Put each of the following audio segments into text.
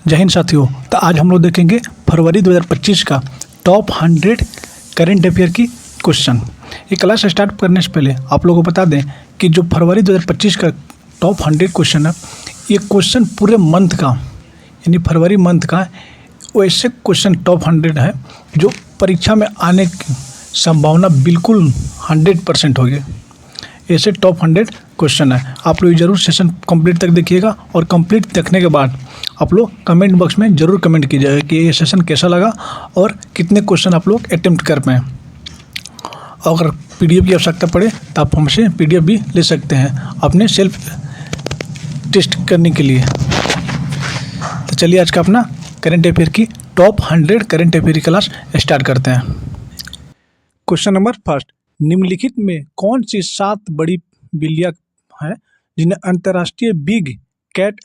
जय हिंद साथियों। तो आज हम लोग देखेंगे फरवरी 2025 का टॉप 100 करेंट अफेयर की क्वेश्चन। ये क्लास स्टार्ट करने से पहले आप लोगों को बता दें कि जो फरवरी 2025 का टॉप 100 क्वेश्चन है, ये क्वेश्चन पूरे मंथ का यानी फरवरी मंथ का वैसे क्वेश्चन टॉप 100 है जो परीक्षा में आने की संभावना बिल्कुल 100% होगी। ऐसे टॉप 100 क्वेश्चन है। आप लोग जरूर सेशन कंप्लीट तक देखिएगा और कंप्लीट देखने के बाद आप लोग कमेंट बॉक्स में ज़रूर कमेंट कीजिएगा कि ये सेशन कैसा लगा और कितने क्वेश्चन आप लोग अटेम्प्ट कर पाएँ। अगर पीडीएफ की आवश्यकता पड़े तो आप हमसे पीडीएफ भी ले सकते हैं अपने सेल्फ टेस्ट करने के लिए। तो चलिए आज का अपना करंट अफेयर की टॉप 100 करंट अफेयर की क्लास स्टार्ट करते हैं। क्वेश्चन नंबर फर्स्ट, निम्नलिखित में कौन सी 7 बड़ी बिल्लियाँ हैं जिन्हें अंतर्राष्ट्रीय बिग कैट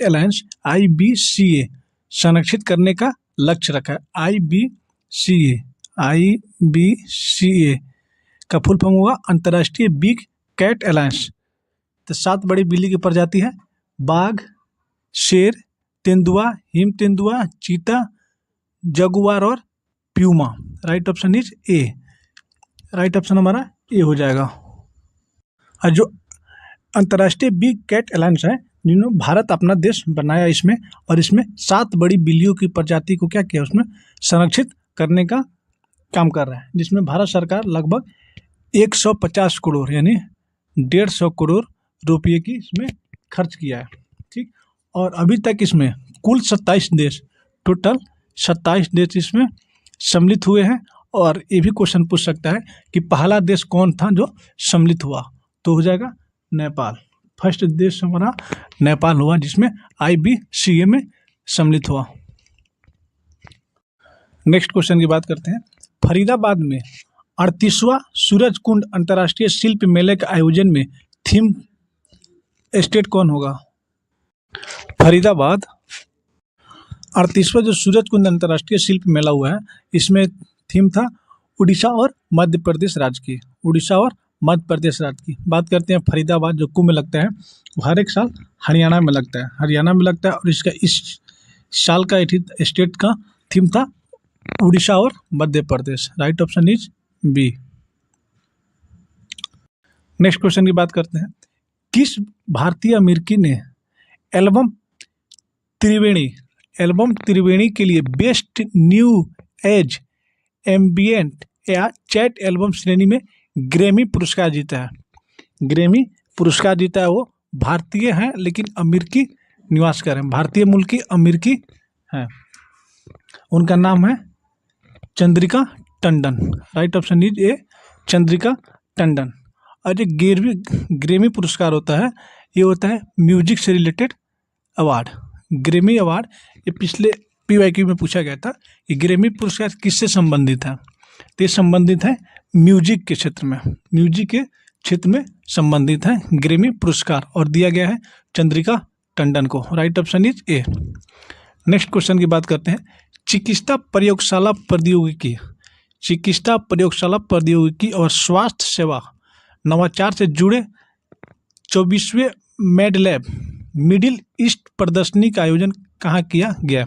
अलायंस IBCA संरक्षित करने का लक्ष्य रखा है। IBCA का फुल फॉर्म हुआ अंतर्राष्ट्रीय बिग कैट अलायंस। तो 7 बड़ी बिल्ली की प्रजाति है बाघ, शेर, तेंदुआ, हिम तेंदुआ, चीता, जगुआर और Puma. Right option is A. Right option हमारा ए हो जाएगा। और जो अंतर्राष्ट्रीय बिग कैट अलायंस है जिन्होंने भारत अपना देश बनाया इसमें, और इसमें 7 बड़ी बिल्लियों की प्रजाति को क्या किया, उसमें संरक्षित करने का काम कर रहा है, जिसमें भारत सरकार लगभग 150 करोड़ यानी 150 करोड़ रुपये की इसमें खर्च किया है। ठीक, और अभी तक इसमें कुल 27 देश, टोटल 27 देश इसमें सम्मिलित हुए हैं। और ये भी क्वेश्चन पूछ सकता है कि पहला देश कौन था जो सम्मिलित हुआ, तो हो जाएगा नेपाल। फर्स्ट देश हमारा नेपाल हुआ जिसमें IBCA में सम्मिलित हुआ। नेक्स्ट क्वेश्चन की बात करते हैं। फरीदाबाद में 38वां सूरज कुंड अंतर्राष्ट्रीय शिल्प मेले के आयोजन में थीम स्टेट कौन होगा? फरीदाबाद 38वां जो सूरज कुंड अंतर्राष्ट्रीय शिल्प मेला हुआ है, इसमें थीम था उड़ीसा और मध्य प्रदेश राज्य की। उड़ीसा और मध्य प्रदेश राज्य की बात करते हैं। फरीदाबाद जो कुंभ लगता है वो हर एक साल हरियाणा में लगता है, और इसका इस साल का स्टेट का थीम था उड़ीसा और Madhya Pradesh. Right option is B. Next question की बात करते हैं। किस भारतीय अमेरिकी ने एल्बम त्रिवेणी के लिए बेस्ट न्यू एज एम्बिएंट या चैट एल्बम श्रेणी में ग्रैमी पुरस्कार जीता है? ग्रैमी पुरस्कार जीता है वो भारतीय हैं लेकिन अमेरिकी निवासकर हैं, भारतीय मूल की अमेरिकी हैं। उनका नाम है Chandrika Tandon. Right option is ए, चंद्रिका टंडन। और जो ग्रैमी पुरस्कार होता है ये होता है म्यूजिक से रिलेटेड अवार्ड। ग्रैमी अवार्ड ये पिछले PYQ में पूछा गया था कि ग्रैमी पुरस्कार किससे संबंधित है, तो ये संबंधित है म्यूजिक के क्षेत्र में संबंधित है ग्रैमी पुरस्कार, और दिया गया है चंद्रिका टंडन को। Right option is A. Next question की बात करते हैं। चिकित्सा प्रयोगशाला और स्वास्थ्य सेवा नवाचार से जुड़े 24वें मेडलैब मिडिल ईस्ट प्रदर्शनी का आयोजन कहाँ किया गया?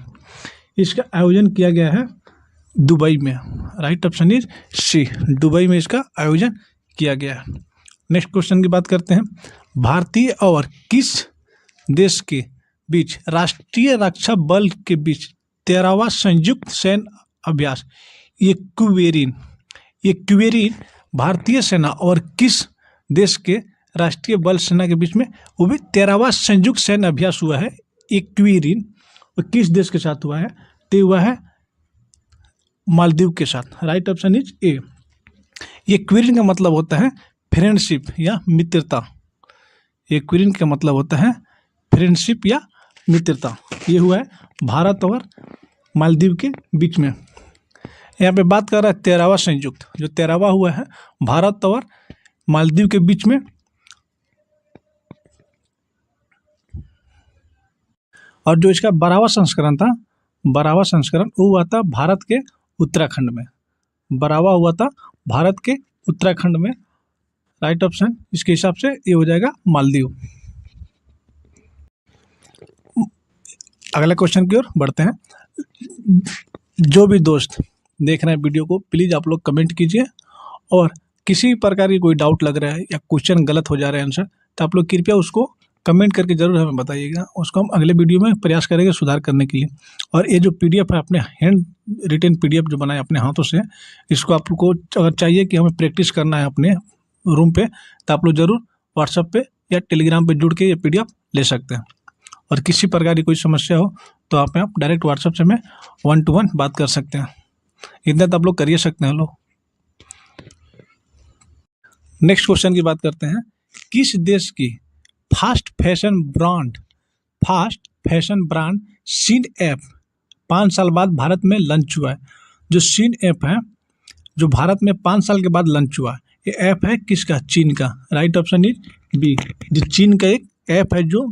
इसका आयोजन किया गया है दुबई में। Right option is C, Dubai में इसका आयोजन किया गया है। नेक्स्ट क्वेश्चन की बात करते हैं। भारतीय और किस देश के बीच राष्ट्रीय रक्षा बल के बीच 13वां संयुक्त सैन्य अभ्यास ये क्वेरीन भारतीय सेना और किस देश के राष्ट्रीय बल सेना के बीच में वो भी 13वां संयुक्त सैन्य अभ्यास हुआ है? क्वेरीन और किस देश के साथ हुआ है? तो हुआ है मालदीव के साथ। राइट ऑप्शन इज ए। ये क्वेरीन का मतलब होता है फ्रेंडशिप या मित्रता। ये क्वेरीन का मतलब होता है फ्रेंडशिप या मित्रता। ये हुआ है भारत और मालदीव के बीच में। यहाँ पे बात कर रहा है 13वां संयुक्त, जो 13वां हुआ है भारत और मालदीव के बीच में। और जो इसका 12वां संस्करण था, 12वां संस्करण वो हुआ था भारत के उत्तराखंड में। 12वां हुआ था भारत के उत्तराखंड में। राइट ऑप्शन इसके हिसाब से ये हो जाएगा मालदीव। अगले क्वेश्चन की ओर बढ़ते हैं। जो भी दोस्त देख रहे हैं वीडियो को, प्लीज़ आप लोग कमेंट कीजिए, और किसी प्रकार की कोई डाउट लग रहा है या क्वेश्चन गलत हो जा रहा है आंसर, तो आप लोग कृपया उसको कमेंट करके ज़रूर हमें बताइएगा। उसको हम अगले वीडियो में प्रयास करेंगे सुधार करने के लिए। और ये जो पीडीएफ है, अपने हैंड रिटन पीडीएफ जो बनाए अपने हाथों से, इसको आप लोग को अगर चाहिए कि हमें प्रैक्टिस करना है अपने रूम पे, तो आप लोग ज़रूर व्हाट्सएप पे या टेलीग्राम पे जुड़ के ये पीडीएफ ले सकते हैं। और किसी प्रकार की कोई समस्या हो तो आप डायरेक्ट व्हाट्सएप से हमें 1 to 1 बात कर सकते हैं। इतना तो आप लोग कर ही सकते हैं लोग। नेक्स्ट क्वेश्चन की बात करते हैं। किस देश की fast fashion brand Shein app 5 साल बाद भारत में लॉन्च हुआ है? जो सीन ऐप है, जो भारत में 5 साल के बाद लॉन्च हुआ है, ये ऐप है किसका? चीन का। Right option is B. जो चीन का एक ऐप है जो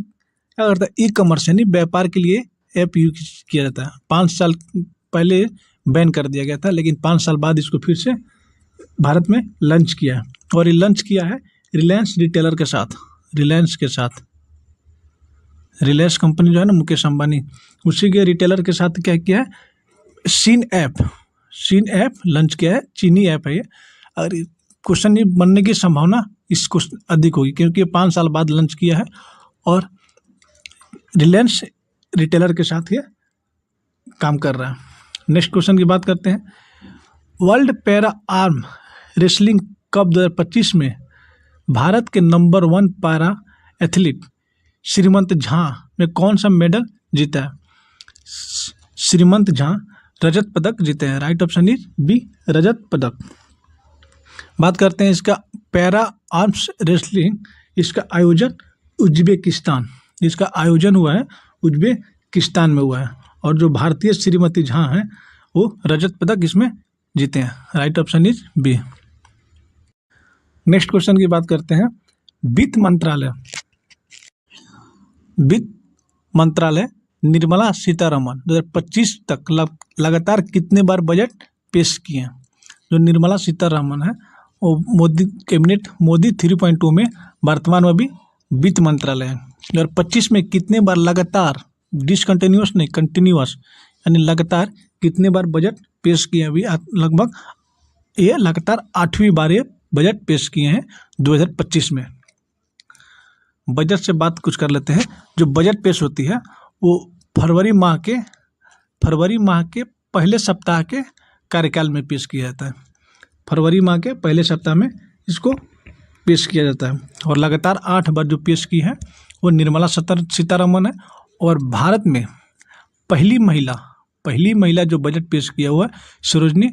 क्या करता है, ई कॉमर्स यानी व्यापार के लिए ऐप यूज किया जाता है। 5 साल पहले बैन कर दिया गया था, लेकिन 5 साल बाद इसको फिर से भारत में लॉन्च किया है। और ये लॉन्च किया है रिलायंस रिटेलर के साथ, रिलायंस कंपनी जो है ना, मुकेश अंबानी, उसी के रिटेलर के साथ क्या किया है, सीन ऐप लॉन्च किया है। चीनी ऐप है ये। और क्वेश्चन ये बनने की संभावना इसको अधिक होगी, क्योंकि ये 5 साल बाद लॉन्च किया है और रिलायंस रिटेलर के साथ ये काम कर रहा है। नेक्स्ट क्वेश्चन की बात करते हैं। World para arm wrestling cup 2025 में भारत के नंबर 1 पैरा एथलीट श्रीमंत झा ने कौन सा मेडल जीता है? श्रीमंत झा रजत पदक जीते हैं। राइट ऑप्शन इज बी, रजत पदक। बात करते हैं इसका पैरा आर्म्स रेसलिंग, इसका आयोजन उज्बेकिस्तान, इसका आयोजन हुआ है उज्बेकिस्तान में हुआ है। और जो भारतीय श्रीमती झा हैं वो रजत पदक इसमें जीते हैं। Right option is B. Next question की बात करते हैं। वित्त मंत्रालय निर्मला सीतारमण 2025 तक लगातार कितने बार बजट पेश किए हैं? जो निर्मला सीतारमण है वो मोदी कैबिनेट मोदी 3.2 में वर्तमान में भी वित्त मंत्रालय है। 2025 में कितने बार लगातार, डिसकंटिन्यूअस नहीं कंटिन्यूअस, यानी लगातार कितने बार बजट पेश किए हैं? अभी लगभग ये लगातार 8वीं बार ये बजट पेश किए हैं 2025 में। बजट से बात कुछ कर लेते हैं। जो बजट पेश होती है वो फरवरी माह के पहले सप्ताह के कार्यकाल में पेश किया जाता है। फरवरी माह के पहले सप्ताह में इसको पेश किया जाता है। और लगातार 8 बार जो पेश की है वो निर्मला सीतारमण है। और भारत में पहली महिला जो बजट पेश किया हुआ है सरोजनी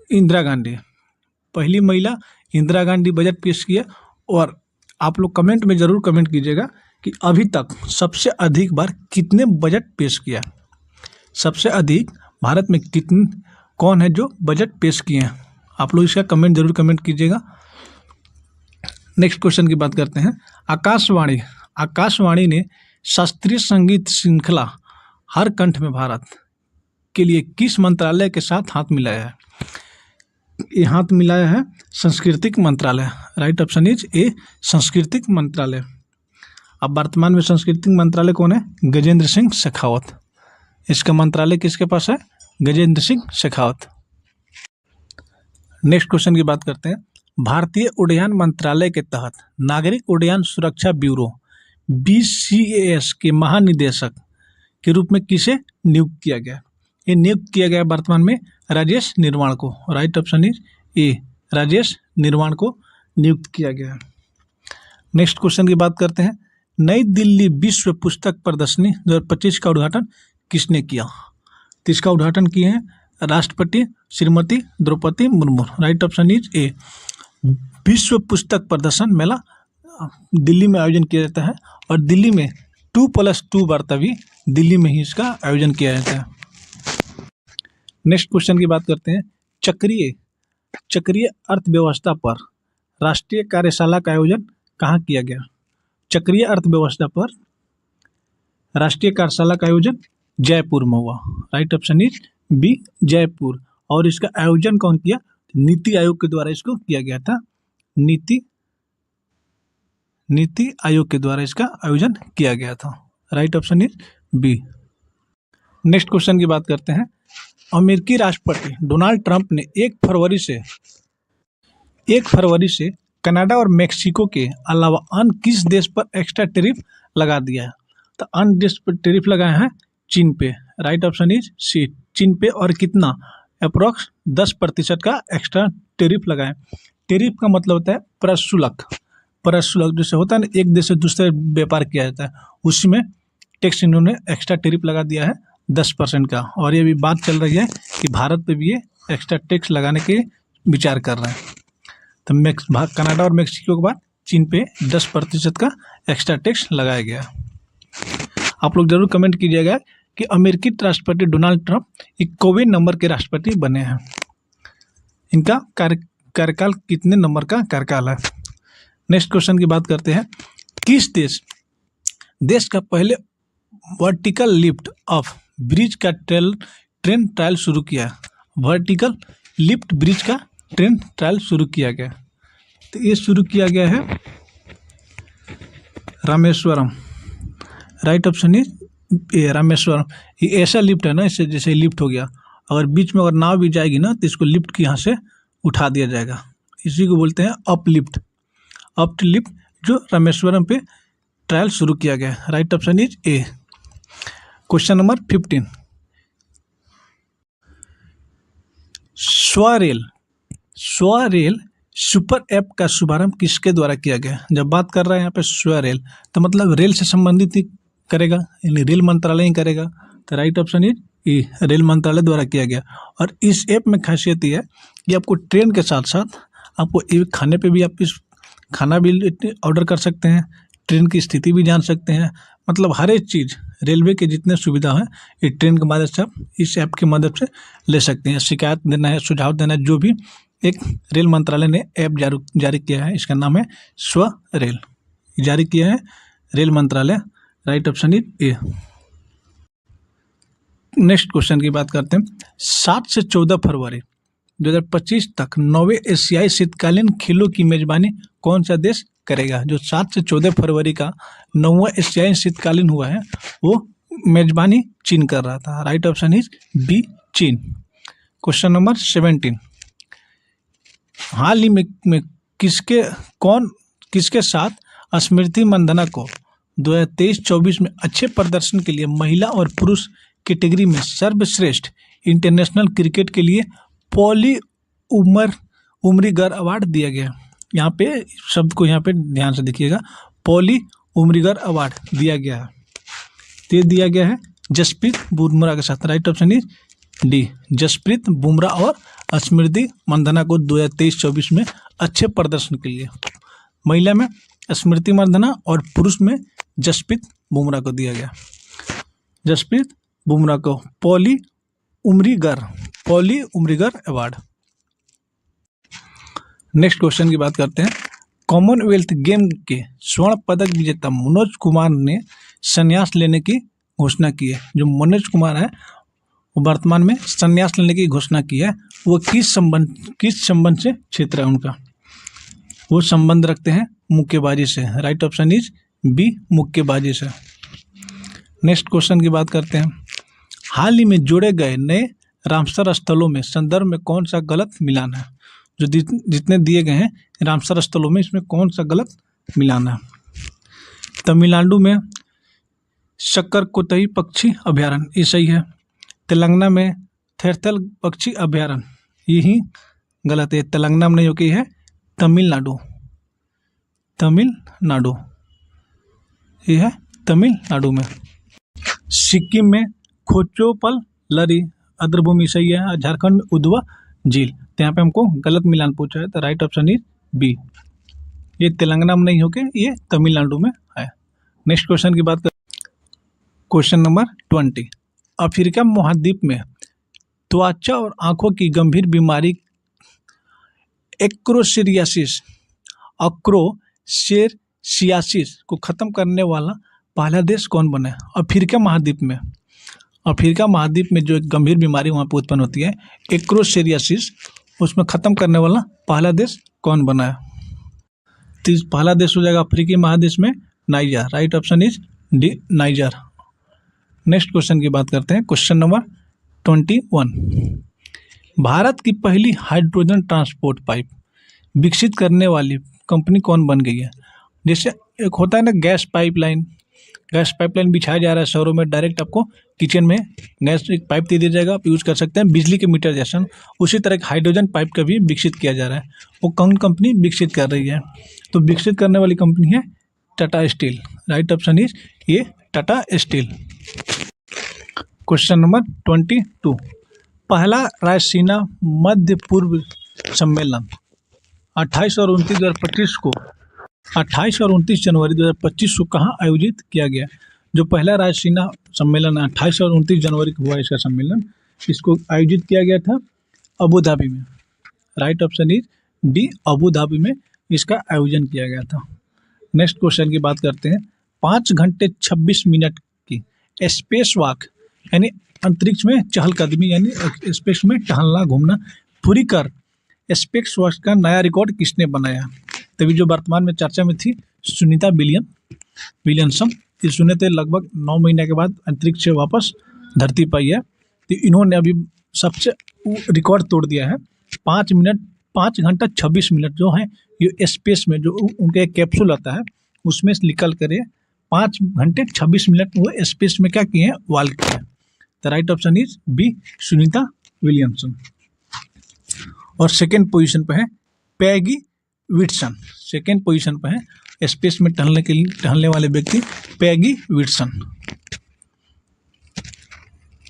इंदिरा गांधी, पहली महिला इंदिरा गांधी बजट पेश किया। और आप लोग कमेंट में ज़रूर कमेंट कीजिएगा कि अभी तक सबसे अधिक बार कितने बजट पेश किया, सबसे अधिक भारत में कौन है जो बजट पेश किए हैं? आप लोग इसका कमेंट ज़रूर कमेंट कीजिएगा। नेक्स्ट क्वेश्चन की बात करते हैं। आकाशवाणी ने शास्त्रीय संगीत श्रृंखला हर कंठ में भारत के लिए किस मंत्रालय के साथ हाथ मिलाया है? ये हाथ मिलाया है सांस्कृतिक मंत्रालय। राइट ऑप्शन इज ए, सांस्कृतिक मंत्रालय। अब वर्तमान में सांस्कृतिक मंत्रालय कौन है? गजेंद्र सिंह शेखावत। इसका मंत्रालय किसके पास है? गजेंद्र सिंह शेखावत। नेक्स्ट क्वेश्चन की बात करते हैं। भारतीय उड्डयन मंत्रालय के तहत नागरिक उड्डयन सुरक्षा ब्यूरो BCAS के महानिदेशक के रूप में किसे नियुक्त किया गया? ये नियुक्त किया गया वर्तमान में राजेश निर्वाण को। राइट ऑप्शन इज ए, राजेश निर्वाण को नियुक्त किया गया। नेक्स्ट क्वेश्चन की बात करते हैं। नई दिल्ली विश्व पुस्तक प्रदर्शनी 2025 का उद्घाटन किसने किया? तो इसका उद्घाटन किए हैं राष्ट्रपति Shrimati Draupadi Murmu. Right option is A. विश्व पुस्तक प्रदर्शन मेला दिल्ली में आयोजन किया जाता है और दिल्ली में 2+2 बार तभी दिल्ली में ही इसका आयोजन किया जाता है। नेक्स्ट क्वेश्चन की बात करते हैं। चक्रीय अर्थव्यवस्था पर राष्ट्रीय कार्यशाला का आयोजन कहाँ किया गया? चक्रीय अर्थव्यवस्था पर राष्ट्रीय कार्यशाला का आयोजन जयपुर में हुआ। Right option is B, Jaipur. और इसका आयोजन कौन किया? नीति आयोग के द्वारा इसको किया गया था। नीति आयोग के द्वारा इसका आयोजन किया गया था। Right option is B. Next question की बात करते हैं। अमेरिकी राष्ट्रपति डोनाल्ड ट्रंप ने 1 फरवरी से कनाडा और मेक्सिको के अलावा अन्य किस देश पर एक्स्ट्रा टैरिफ लगा दिया है? तो अन्य देश पर टैरिफ लगाए हैं चीन पे। राइट ऑप्शन इज सी, चीन पे। और कितना? अप्रोक्स 10% का एक्स्ट्रा टैरिफ लगाए। टैरिफ का मतलब होता है प्रशुल्क। प्रशुल्क जैसे होता है ना, एक देश से दूसरे व्यापार किया जाता है, उसमें टैक्स इन्होंने एक्स्ट्रा टैरिफ लगा दिया है 10% का। और ये भी बात चल रही है कि भारत पे भी ये एक्स्ट्रा टैक्स लगाने के विचार कर रहे हैं। तो कनाडा और मेक्सिको के बाद चीन पे 10% का एक्स्ट्रा टैक्स लगाया गया। आप लोग जरूर कमेंट कीजिएगा कि अमेरिकी राष्ट्रपति डोनाल्ड ट्रंप 21वें नंबर के राष्ट्रपति बने हैं। इनका कार्यकाल कितने नंबर का कार्यकाल है? नेक्स्ट क्वेश्चन की बात करते हैं। किस देश का पहले वर्टिकल लिफ्ट ऑफ ब्रिज का ट्रेन ट्रायल शुरू किया? वर्टिकल लिफ्ट ब्रिज का ट्रेन ट्रायल शुरू किया गया, तो ये शुरू किया गया है Rameswaram. Right option is Rameswaram. ये ऐसा लिफ्ट है ना, इससे जैसे लिफ्ट हो गया, अगर बीच में अगर नाव भी जाएगी ना तो इसको लिफ्ट के यहाँ से उठा दिया जाएगा, इसी को बोलते हैं अपलिफ्ट। अपलिफ्ट जो रामेश्वरम पे ट्रायल शुरू किया गया। Right option is A. Question number 15। SwaRail super app का शुभारंभ किसके द्वारा किया गया? जब बात कर रहे हैं यहाँ पे स्वरेल, तो मतलब रेल से संबंधित ही करेगा, यानी रेल मंत्रालय ही करेगा। तो right option is E, rail मंत्रालय द्वारा किया गया। और इस ऐप में खासियत ये है कि आपको ट्रेन के साथ साथ आपको खाने पे भी आप इस खाना भी ऑर्डर कर सकते हैं, ट्रेन की स्थिति भी जान सकते हैं, मतलब हर एक चीज़ रेलवे के जितने सुविधा हैं ये ट्रेन की मदद से आप इस ऐप की मदद से ले सकते हैं। शिकायत देना है, सुझाव देना है, जो भी एक रेल मंत्रालय ने ऐप जारी किया है, इसका नाम है स्वरेल, जारी किया है रेल मंत्रालय। Right option is A. Next question की बात करते हैं। 7 से 14 फरवरी 2025 तक 9वें एशियाई शीतकालीन खेलों की मेजबानी कौन सा देश करेगा? जो 7 से 14 फरवरी का 9वां एशियाई शीतकालीन हुआ है, वो मेजबानी चीन कर रहा था। राइट ऑप्शन इज बी, चीन। Question number 17। हाल ही में किसके साथ स्मृति मंदाना को 2023-24 में अच्छे प्रदर्शन के लिए महिला और पुरुष कैटेगरी में सर्वश्रेष्ठ इंटरनेशनल क्रिकेट के लिए पॉली उमरीगर अवार्ड दिया गया? यहाँ पे शब्द को यहाँ पे ध्यान से देखिएगा, पॉली उमरीगर अवार्ड दिया गया है। तो ये दिया गया है जसप्रीत बुमराह के साथ। Right option is D, Jasprit Bumrah और स्मृति मंदाना को 2023-24 में अच्छे प्रदर्शन के लिए, महिला में स्मृति मंदाना और पुरुष में जसप्रीत बुमराह को दिया गया। जसप्रीत बुमराह को poly Umrigar award. Next question की बात करते हैं। कॉमनवेल्थ गेम के स्वर्ण पदक विजेता मनोज कुमार ने संन्यास लेने की घोषणा की है। जो मनोज कुमार है वो वर्तमान में संन्यास लेने की घोषणा की है। वो किस संबंध से क्षेत्र है उनका? वो संबंध रखते हैं मुक्केबाजी से। राइट ऑप्शन इज बी, मुक्केबाजी से। नेक्स्ट क्वेश्चन की बात करते हैं। हाल ही में जोड़े गए नए रामसर स्थलों में संदर्भ में कौन सा गलत मिलान है? जो जितने दिए गए हैं रामसर स्थलों में, इसमें कौन सा गलत मिलान है? तमिलनाडु में सक्करकोटई पक्षी अभ्यारण्य, ये सही है। तेलंगाना में थेरथल पक्षी अभ्यारण्य, यही गलत है। तेलंगाना में नहीं होगी, है तमिलनाडु, ये है तमिलनाडु में। सिक्किम में खोचोपल लरी आर्द्रभूमि, सही है। झारखंड में उधवा झील, तो यहाँ पे हमको गलत मिलान पूछा है, तो राइट ऑप्शन इज बी। ये तेलंगाना में नहीं होके ये तमिलनाडु में है। नेक्स्ट क्वेश्चन की बात कर, क्वेश्चन नंबर 20। अफ्रीका महाद्वीप में त्वचा और आंखों की गंभीर बीमारी एक्रोसियासिस को खत्म करने वाला पहला देश कौन बना है? अफ्रीका महाद्वीप में जो एक गंभीर बीमारी वहाँ पर उत्पन्न होती है एक्रोसियासिस, उसमें ख़त्म करने वाला पहला देश कौन बना है? तो पहला देश हो जाएगा अफ्रीकी महादेश में niger. Right option is D, niger. Next question की बात करते हैं। क्वेश्चन नंबर 21, भारत की पहली हाइड्रोजन ट्रांसपोर्ट पाइप विकसित करने वाली कंपनी कौन बन गई है? जैसे एक होता है ना गैस पाइपलाइन बिछाया जा रहा है शहरों में, डायरेक्ट आपको किचन में गैस एक पाइप दे दिया जाएगा, आप यूज़ कर सकते हैं बिजली के मीटर जैसा। उसी तरह एक हाइड्रोजन पाइप का भी विकसित किया जा रहा है। वो कौन कंपनी विकसित कर रही है? तो विकसित करने वाली कंपनी है Tata steel. Right option is ये टाटा स्टील। क्वेश्चन नंबर 22, पहला रायसीना मध्य पूर्व सम्मेलन 28 और 29 जनवरी 2025 को कहाँ आयोजित किया गया? जो पहला रायसीना सम्मेलन 28 और 29 जनवरी को हुआ इसका सम्मेलन, इसको आयोजित किया गया था अबू धाबी में। Right option is D, Abu Dhabi में इसका आयोजन किया गया था। नेक्स्ट क्वेश्चन की बात करते हैं। 5 घंटे 26 मिनट की स्पेस वॉक यानी अंतरिक्ष में चहलकदमी यानी स्पेस में टहलना घूमना पूरी कर स्पेस वॉक का नया रिकॉर्ड किसने बनाया? तभी जो वर्तमान में चर्चा में थी सुनीता विलियमसन, इन्होंने तो लगभग 9 महीने के बाद अंतरिक्ष से वापस धरती पर आई है। तो इन्होंने अभी सबसे रिकॉर्ड तोड़ दिया है। 5 घंटा 26 मिनट जो है ये स्पेस में जो उनका एक कैप्सूल आता है उसमें निकल कर 5 घंटे 26 मिनट वो स्पेस में क्या किए हैं, वॉक किए हैं। The right option is B, Sunita Williamson. और सेकेंड पोजीशन पर है पैगी विटसन। सेकेंड पोजीशन पर है स्पेस में टहलने वाले व्यक्ति पैगी विटसन।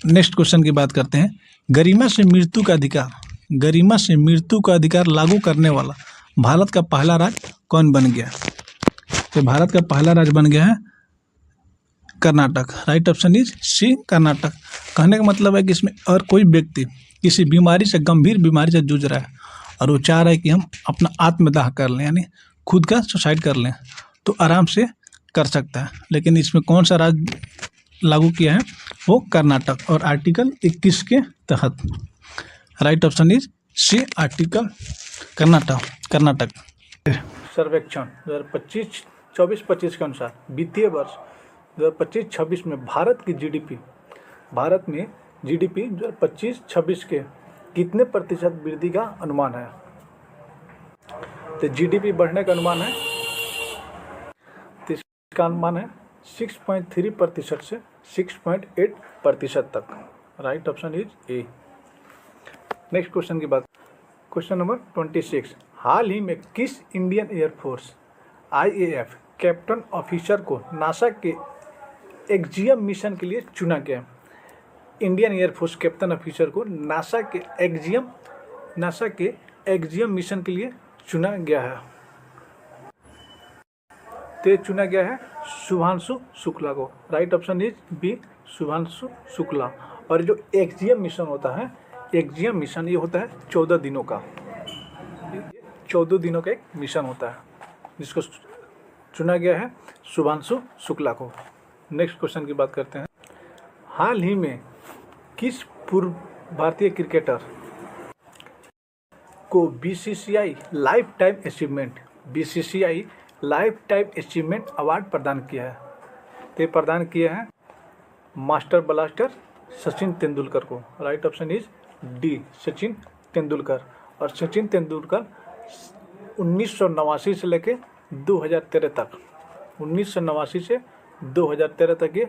नेक्स्ट क्वेश्चन की बात करते हैं। गरिमा से मृत्यु का अधिकार लागू करने वाला भारत का पहला राज्य कौन बन गया? तो भारत का पहला राज्य बन गया है Karnataka. Right option is C, Karnataka. कहने का मतलब है कि इसमें अगर कोई व्यक्ति किसी गंभीर बीमारी से जूझ रहा है और वो चाह रहा है कि हम अपना आत्मदाह कर लें यानी खुद का सुसाइड कर लें, तो आराम से कर सकता है। लेकिन इसमें कौन सा राज्य लागू किया है? वो कर्नाटक, और आर्टिकल 21 के तहत। Right option is C, article Karnataka. सर्वेक्षण 2024-25 के अनुसार वित्तीय वर्ष 2025-26 में भारत में जीडीपी 2025-26 के कितने प्रतिशत वृद्धि का अनुमान है? तो जीडीपी बढ़ने का अनुमान है, तो इसका अनुमान है 6.3% से 6.8% तक। Right option is A. Next question की बात, क्वेश्चन नंबर 26, हाल ही में किस Indian air force IAF captain officer को नासा के एक्जियम मिशन के लिए चुना गया? इंडियन एयरफोर्स कैप्टन ऑफिसर को नासा के एक्जियम मिशन के लिए चुना गया है। तो चुना गया है शुभांशु शुक्ला को। Right option is B, Shubhanshu Shukla. और जो एक्जियम मिशन होता है, एक्जियम मिशन ये होता है 14 दिनों का, 14 दिनों का एक मिशन होता है जिसको चुना गया है शुभांशु शुक्ला को। नेक्स्ट क्वेश्चन की बात करते हैं। हाल ही में किस पूर्व भारतीय क्रिकेटर को BCCI life time achievement award प्रदान किया है? तो प्रदान किया है मास्टर ब्लास्टर सचिन तेंदुलकर को। Right option is D, Sachin Tendulkar. और सचिन तेंदुलकर 1989 से लेके 2013 तक, 1989 से 2013 तक ये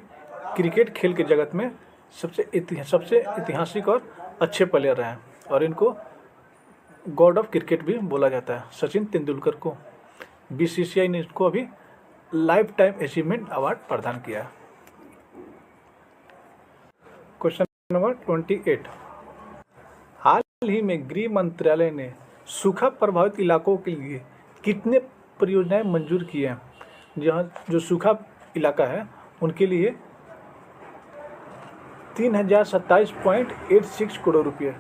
क्रिकेट खेल के जगत में सबसे ऐतिहासिक और अच्छे प्लेयर रहे हैं, और इनको गॉड ऑफ क्रिकेट भी बोला जाता है सचिन तेंदुलकर को। BCCI ने इसको अभी लाइफ टाइम अचीवमेंट अवार्ड प्रदान किया है। क्वेश्चन नंबर 28, हाल ही में गृह मंत्रालय ने सूखा प्रभावित इलाकों के लिए कितने परियोजनाएं मंजूर की हैं? जहाँ जो सूखा इलाका है उनके लिए 3027.86 करोड़ रुपये,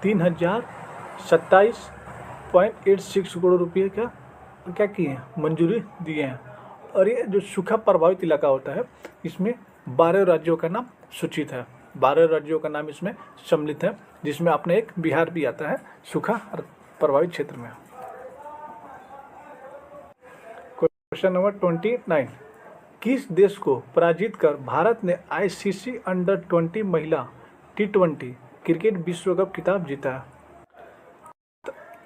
3027.86 करोड़ रुपये क्या किए हैं, मंजूरी दिए हैं। और ये जो सूखा प्रभावित इलाका होता है इसमें 12 राज्यों का नाम सूचित है, 12 राज्यों का नाम इसमें सम्मिलित है, जिसमें अपने एक बिहार भी आता है सूखा प्रभावित क्षेत्र में। क्वेश्चन नंबर 29, किस देश को पराजित कर भारत ने आईसीसी अंडर-20 महिला T20 क्रिकेट विश्व कप खिताब जीता है?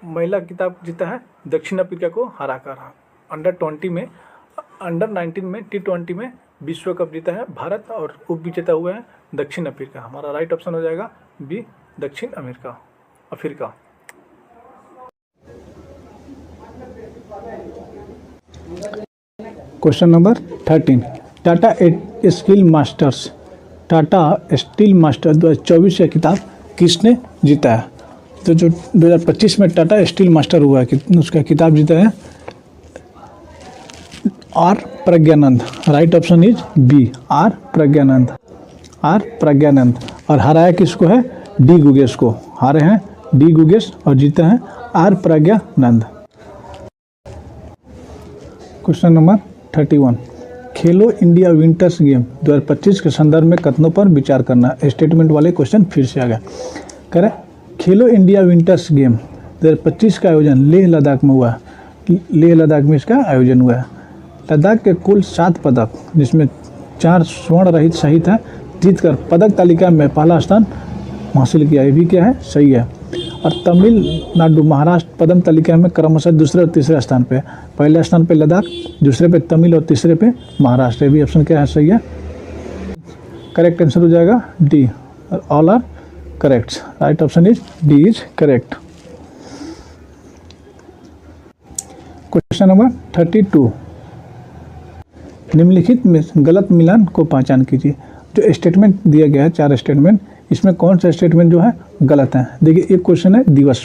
महिला खिताब जीता है दक्षिण अफ्रीका को हराकर। अंडर-19 में T20 में विश्व कप जीता है भारत और उप विजेता हुआ है दक्षिण अफ्रीका। हमारा राइट ऑप्शन हो जाएगा बी, दक्षिण Africa. Question number 13, Tata steel masters 2024 का खिताब किसने जीता है? तो जो 2025 में टाटा स्टील मास्टर हुआ है उसका खिताब जीता है R Praggnanandhaa. Right option is B, R Praggnanandhaa. और हराया किसको है? डी गुगेश को। हारे हैं डी गुगेश और जीते हैं are Pragyanand. Question number 31, Khelo India winters game 2025 के संदर्भ में कथनों पर विचार करना। स्टेटमेंट वाले क्वेश्चन फिर से आ गया। करें, खेलो इंडिया विंटर्स गेम 2025 का आयोजन लेह लद्दाख में हुआ। लेह लद्दाख में इसका आयोजन हुआ है। लद्दाख के कुल 7 पदक, जिसमें 4 स्वर्ण रहित सहित है, जीतकर पदक तालिका में पहला स्थान हासिल किया। ये भी क्या है? सही है। और तमिलनाडु, महाराष्ट्र पदक तालिका में क्रमशः दूसरे और तीसरे स्थान पे। पहले स्थान पे लद्दाख, दूसरे पे तमिल और तीसरे पे महाराष्ट्र। ये भी ऑप्शन क्या है? सही है। करेक्ट आंसर हो जाएगा D, all are correct. Right option is D is correct. Question number 32, निम्नलिखित में गलत मिलान को पहचान कीजिए। जो स्टेटमेंट दिया गया है 4 स्टेटमेंट, इसमें कौन सा स्टेटमेंट जो है गलत है? देखिए, एक क्वेश्चन है दिवस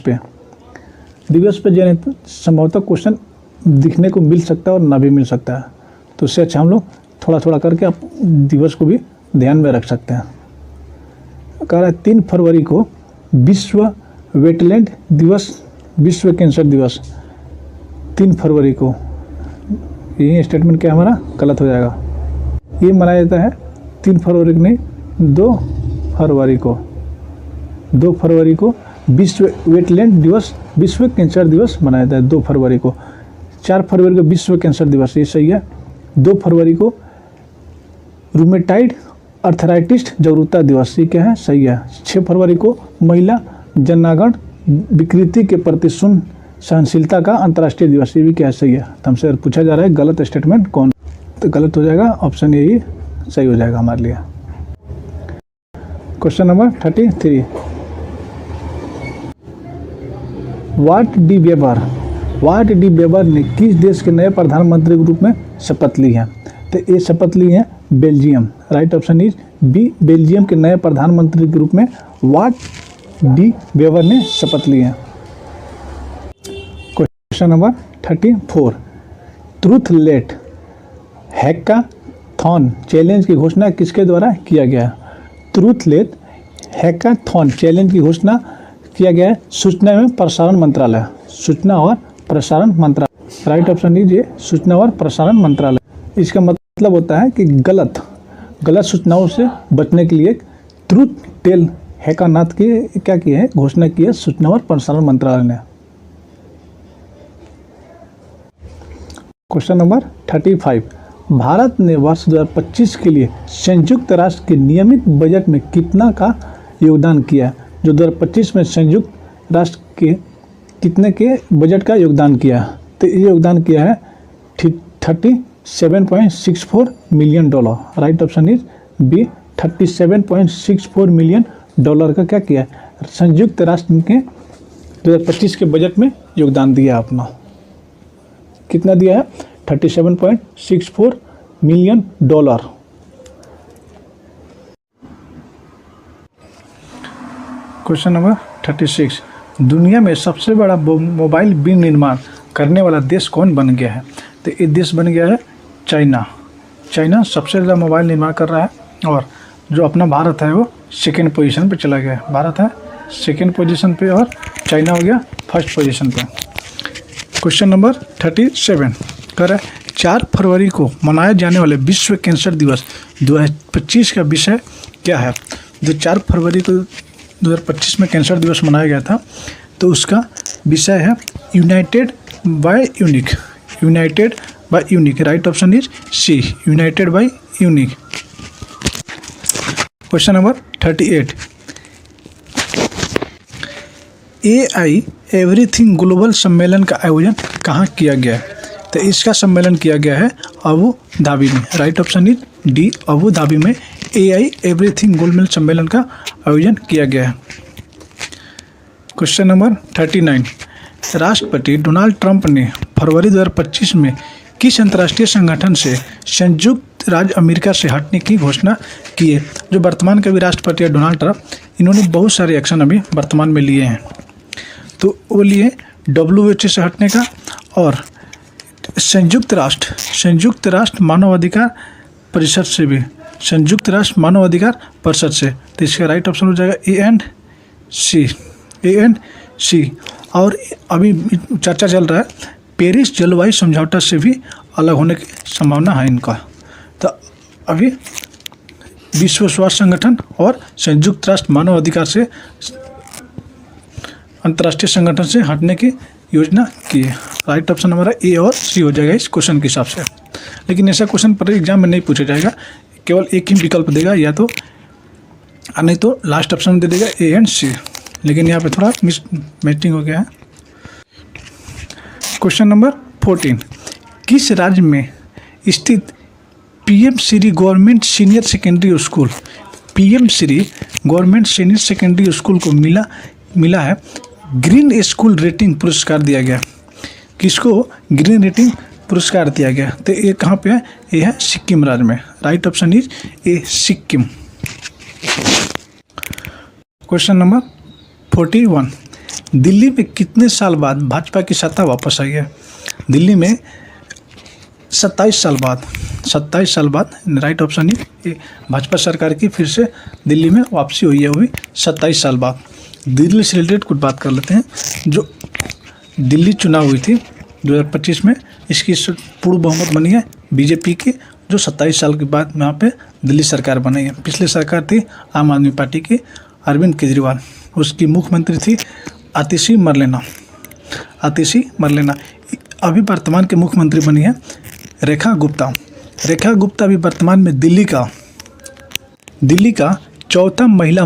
पे जाने तो संभवतः क्वेश्चन दिखने को मिल सकता है और ना भी मिल सकता है, तो उससे अच्छा हम लोग थोड़ा थोड़ा करके आप दिवस को भी ध्यान में रख सकते हैं। कह रहा है 3 फरवरी को विश्व वेटलैंड दिवस, विश्व कैंसर दिवस 3 फरवरी को। ये स्टेटमेंट क्या हमारा गलत हो जाएगा। ये मनाया जाता है 3 फरवरी को नहीं, 2 फरवरी को विश्व वेटलैंड दिवस, विश्व कैंसर दिवस मनाया जाता है 2 फरवरी को। 4 फरवरी को विश्व कैंसर दिवस, ये सही है। 2 फरवरी को रूमेटाइड अर्थराइटिस जागरूकता दिवस, ये क्या है? सही है। 6 फरवरी को महिला जनांगण विकृति के प्रति सहनशीलता का अंतर्राष्ट्रीय दिवस, ये भी क्या है? सही है। तो हमसे पूछा जा रहा है गलत स्टेटमेंट कौन, तो गलत हो जाएगा ऑप्शन यही सही हो जाएगा हमारे लिए। क्वेश्चन नंबर 33, वाट डी वेबर ने किस देश के नए प्रधानमंत्री के रूप में शपथ ली है? तो ये शपथ ली है Belgium. Right option is B, Belgium के नए प्रधानमंत्री के रूप में वाट डी वेबर ने शपथ ली है। क्वेश्चन नंबर 34, ट्रूथलेट हैकाथॉन चैलेंज की घोषणा किसके द्वारा किया गया? ट्रूथलेट हैकाथॉन चैलेंज की घोषणा किया गया है सूचना एवं प्रसारण मंत्रालय। सूचना और प्रसारण मंत्रालय। राइट ऑप्शन लीजिए सूचना और प्रसारण मंत्रालय। इसका मतलब होता है कि गलत सूचनाओं से बचने के लिए ट्रूथ टेल हैकाथॉन की क्या की है? घोषणा की है सूचना और प्रसारण मंत्रालय ने। क्वेश्चन नंबर 35, भारत ने वर्ष 2025 के लिए संयुक्त राष्ट्र के नियमित बजट में कितना का योगदान किया? जो 2025 में संयुक्त राष्ट्र के कितने के बजट का योगदान किया? तो ये योगदान किया है $37.64 million. Right option is B, $37.64 million का क्या किया है? संयुक्त राष्ट्र के 2025 के बजट में योगदान दिया अपना। कितना दिया है? $37.64 मिलियन। क्वेश्चन नंबर 36, दुनिया में सबसे बड़ा मोबाइल विनिर्माण करने वाला देश कौन बन गया है? तो ये देश बन गया है चाइना। सबसे ज़्यादा मोबाइल निर्माण कर रहा है और जो अपना भारत है वो 2nd पोजीशन पे चला गया है। भारत है 2nd पोजीशन पे और चाइना हो गया 1st पोजीशन पे। क्वेश्चन नंबर 37 कर रहा है 4 फरवरी को मनाए जाने वाले विश्व कैंसर दिवस 2025 का विषय क्या है? जो 4 फरवरी को 2025 में कैंसर दिवस मनाया गया था, तो उसका विषय है united by unique, right option is C, united by unique. Question number 38, AI everything global सम्मेलन का आयोजन कहाँ किया गया है? तो इसका सम्मेलन किया गया है अबू धाबी में, right option is D, Abu Dhabi में AI एवरीथिंग ग्लोबल सम्मेलन का आयोजन किया गया है। क्वेश्चन नंबर 39, राष्ट्रपति डोनाल्ड ट्रंप ने फरवरी 2025 में किस अंतर्राष्ट्रीय संगठन से संयुक्त राज्य अमेरिका से हटने की घोषणा की है? जो वर्तमान के भी राष्ट्रपति है डोनाल्ड ट्रंप, इन्होंने बहुत सारे एक्शन अभी वर्तमान में लिए हैं। तो वो लिए WHO से हटने का और संयुक्त राष्ट्र मानवाधिकार परिषद से भी, संयुक्त राष्ट्र मानवाधिकार परिषद से। तो इसका राइट ऑप्शन हो जाएगा ए एंड सी। और अभी चर्चा चल रहा है पेरिस जलवायु समझौता से भी अलग होने की संभावना है इनका। तो अभी विश्व स्वास्थ्य संगठन और संयुक्त राष्ट्र मानवाधिकार से अंतर्राष्ट्रीय संगठन से हटने की योजना की है। राइट ऑप्शन हमारा ए और सी हो जाएगा इस क्वेश्चन के हिसाब से। लेकिन ऐसा क्वेश्चन पर एग्जाम में नहीं पूछा जाएगा, केवल एक ही विकल्प देगा, या तो नहीं तो लास्ट ऑप्शन दे देगा ए एंड सी। लेकिन यहाँ पे थोड़ा मिस मैचिंग हो गया है। क्वेश्चन नंबर 14, किस राज्य में स्थित PM Shri government senior secondary school, PM Shri government senior secondary school को मिला है ग्रीन स्कूल रेटिंग पुरस्कार दिया गया? किसको ग्रीन रेटिंग पुरस्कार दिया गया? तो ये कहाँ पे है? ये है सिक्किम राज्य में, right option is A, Sikkim. Question number 41, Delhi में कितने साल बाद भाजपा की सत्ता वापस आई है? दिल्ली में 27 साल बाद, राइट ऑप्शन इज भाजपा सरकार की फिर से दिल्ली में वापसी हुई है, वो भी 27 साल बाद। दिल्ली से रिलेटेड कुछ बात कर लेते हैं। जो दिल्ली चुनाव हुई थी 2025 में, इसकी पूर्ण बहुमत बनी है बीजेपी की, जो 27 साल के बाद यहाँ पे दिल्ली सरकार बनी है। पिछली सरकार थी आम आदमी पार्टी की, अरविंद केजरीवाल, उसकी मुख्यमंत्री थी आतिशी मरलेना। अभी वर्तमान के मुख्यमंत्री बनी है रेखा गुप्ता भी वर्तमान में दिल्ली का चौथा महिला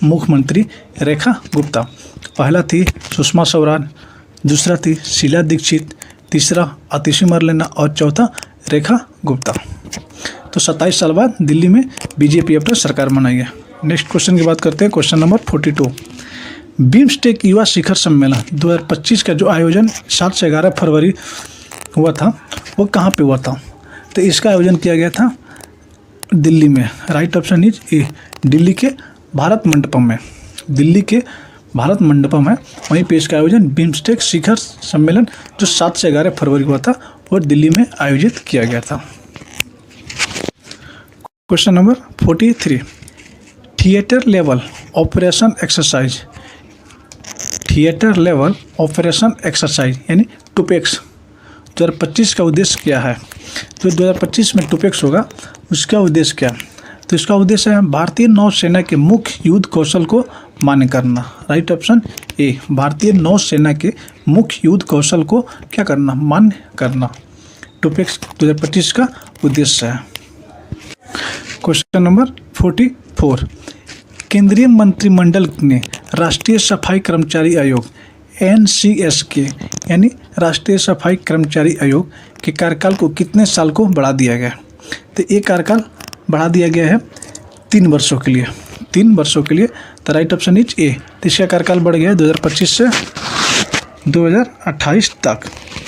मुख्यमंत्री रेखा गुप्ता। पहला थी सुषमा स्वराज, दूसरा थी शीला दीक्षित, तीसरा आतिशी मरलेना और चौथा रेखा गुप्ता। तो 27 साल बाद दिल्ली में बीजेपी अपना सरकार बनाई है। नेक्स्ट क्वेश्चन की बात करते हैं, क्वेश्चन नंबर 42, बिम्स्टेक युवा शिखर सम्मेलन 2025 का जो आयोजन 7 से 11 फरवरी हुआ था, वो कहाँ पे हुआ था? तो इसका आयोजन किया गया था दिल्ली में, राइट ऑप्शन इज ए, दिल्ली के भारत मंडपम है, वहीं पे इसका आयोजन बिम्स्टेक शिखर सम्मेलन जो 7 से 11 फरवरी हुआ था, वो दिल्ली में आयोजित किया गया था। Question number 43, theatre level operation exercise यानी टुपेक्स 2025 का उद्देश्य क्या है? तो 2025 में टुपेक्स होगा, उसका उद्देश्य क्या? तो इसका उद्देश्य है भारतीय नौसेना के मुख्य युद्ध कौशल को मान्य करना, राइट ऑप्शन ए, भारतीय नौसेना के मुख्य युद्ध कौशल को क्या करना? मान्य करना। टुपेक्स 2025 का उद्देश्य है। क्वेश्चन नंबर 44, केंद्रीय मंत्रिमंडल ने राष्ट्रीय सफाई कर्मचारी आयोग NCS के यानी राष्ट्रीय सफाई कर्मचारी आयोग के कार्यकाल को कितने साल को बढ़ा दिया गया? तो ये कार्यकाल बढ़ा दिया गया है 3 वर्षों के लिए। तो राइट ऑप्शन इज ए, तो इसका कार्यकाल बढ़ गया है 2025 से 2028 तक,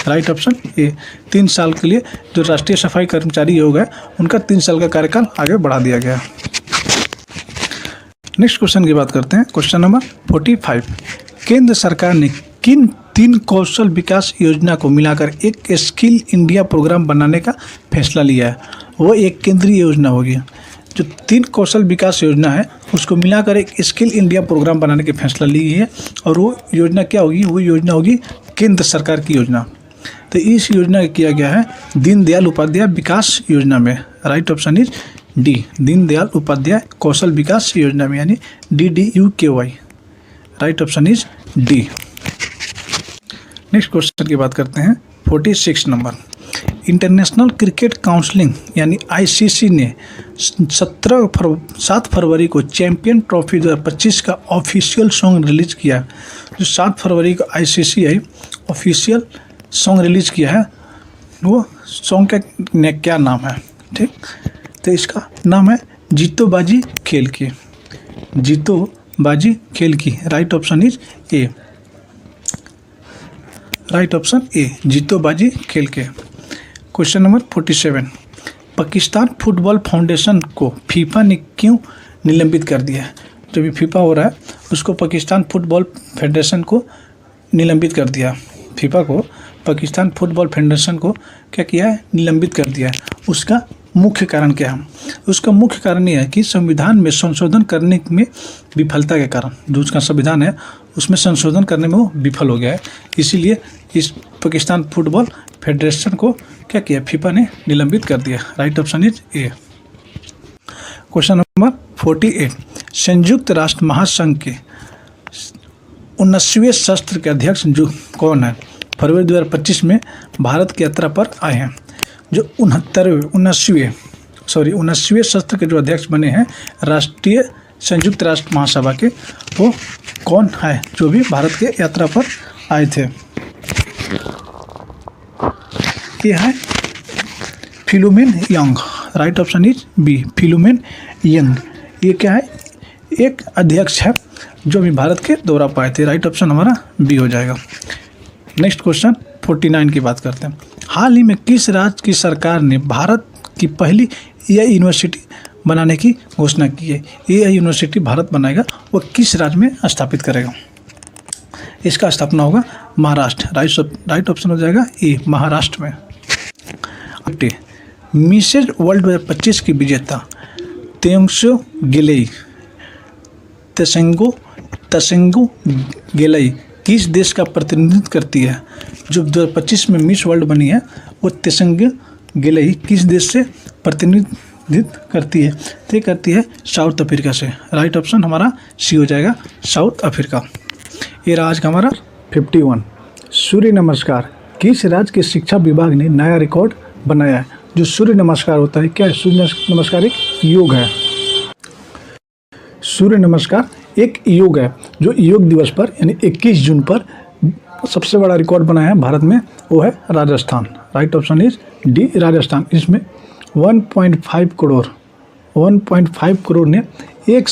राइट ऑप्शन ए। 3 साल के लिए जो राष्ट्रीय सफाई कर्मचारी आयोग है उनका 3 साल का कार्यकाल आगे बढ़ा दिया गया। नेक्स्ट क्वेश्चन की बात करते हैं, क्वेश्चन नंबर 45, केंद्र सरकार ने किन 3 कौशल विकास योजना को मिलाकर एक स्किल इंडिया प्रोग्राम बनाने का फैसला लिया है? वो एक केंद्रीय योजना होगी। जो 3 कौशल विकास योजना है उसको मिलाकर एक स्किल इंडिया प्रोग्राम बनाने की फैसला ली है, और वो योजना क्या होगी? वो योजना होगी केंद्र सरकार की योजना। तो इस योजना का किया गया है दीनदयाल उपाध्याय विकास योजना में, right option is D, Deendayal Upadhyay Kaushal Vikas Yojana में यानी DDUKY, right option is D. Next question की बात करते हैं, 46 नंबर, इंटरनेशनल क्रिकेट काउंसिलिंग यानी आईसीसी ने 7 फरवरी को चैंपियन ट्रॉफी 2025 का ऑफिशियल सॉन्ग रिलीज किया। जो 7 फरवरी को आईसीसी है ऑफिशियल सॉन्ग रिलीज किया है, वो सॉन्ग का क्या नाम है? ठीक, तो इसका नाम है जीतो बाजी खेल की। जीतो बाजी खेल की, right option is A. Right option A, जीतो बाजी खेल के। Question number 47, Pakistan football foundation को फीफा ने क्यों निलंबित कर दिया है? जो भी फीफा हो रहा है उसको पाकिस्तान फुटबॉल फेडरेशन को निलंबित कर दिया। फीफा को पाकिस्तान फुटबॉल फेडरेशन को क्या किया है? निलंबित कर दिया है। उसका मुख्य कारण क्या है? उसका मुख्य कारण यह है कि संविधान में संशोधन करने में विफलता के कारण, जो उसका संविधान है उसमें संशोधन करने में वो विफल हो गया है, इसीलिए इस पाकिस्तान फुटबॉल फेडरेशन को क्या किया? फीफा ने निलंबित कर दिया। Right option is A. Question number 48, संयुक्त राष्ट्र महासंघ के 79वें सत्र के अध्यक्ष जो कौन है? फरवरी 2025 में भारत की यात्रा पर आए हैं। जो 79वें सत्र के जो अध्यक्ष बने हैं राष्ट्रीय संयुक्त राष्ट्र महासभा के, वो कौन है जो भी भारत के यात्रा पर आए थे? ये है Philemon Yang. Right option is B, Philemon Yang. ये क्या है? एक अध्यक्ष है जो भी भारत के दौरा पर आए थे। राइट ऑप्शन हमारा बी हो जाएगा। नेक्स्ट क्वेश्चन 49 की बात करते हैं। हाल ही में किस राज्य की सरकार ने भारत की पहली एआई यूनिवर्सिटी बनाने की घोषणा की है? एआई यूनिवर्सिटी भारत बनाएगा, वो किस राज्य में स्थापित करेगा? इसका स्थापना होगा महाराष्ट्र। राइट ऑप्शन हो जाएगा ए, महाराष्ट्र में। मिसेज वर्ल्ड 2025 की विजेता त्संगो गेलई किस देश का प्रतिनिधित्व करती है? जो 2025 में मिस वर्ल्ड बनी है वो त्संगो गेलई किस देश से प्रतिनिधित्व करती है? तो करती है साउथ अफ्रीका से। राइट ऑप्शन हमारा सी हो जाएगा, साउथ अफ्रीका। ये राज्य का हमारा 51, सूर्य नमस्कार किस राज्य के शिक्षा विभाग ने नया रिकॉर्ड बनाया है? जो सूर्य नमस्कार होता है, क्या है? सूर्य नमस्कार एक योग है। सूर्य नमस्कार एक योग है जो योग दिवस पर यानी 21 जून पर सबसे बड़ा रिकॉर्ड बनाया है भारत में, वो है Rajasthan. Right option is D, Rajasthan. इसमें 1.5 करोड़ ने एक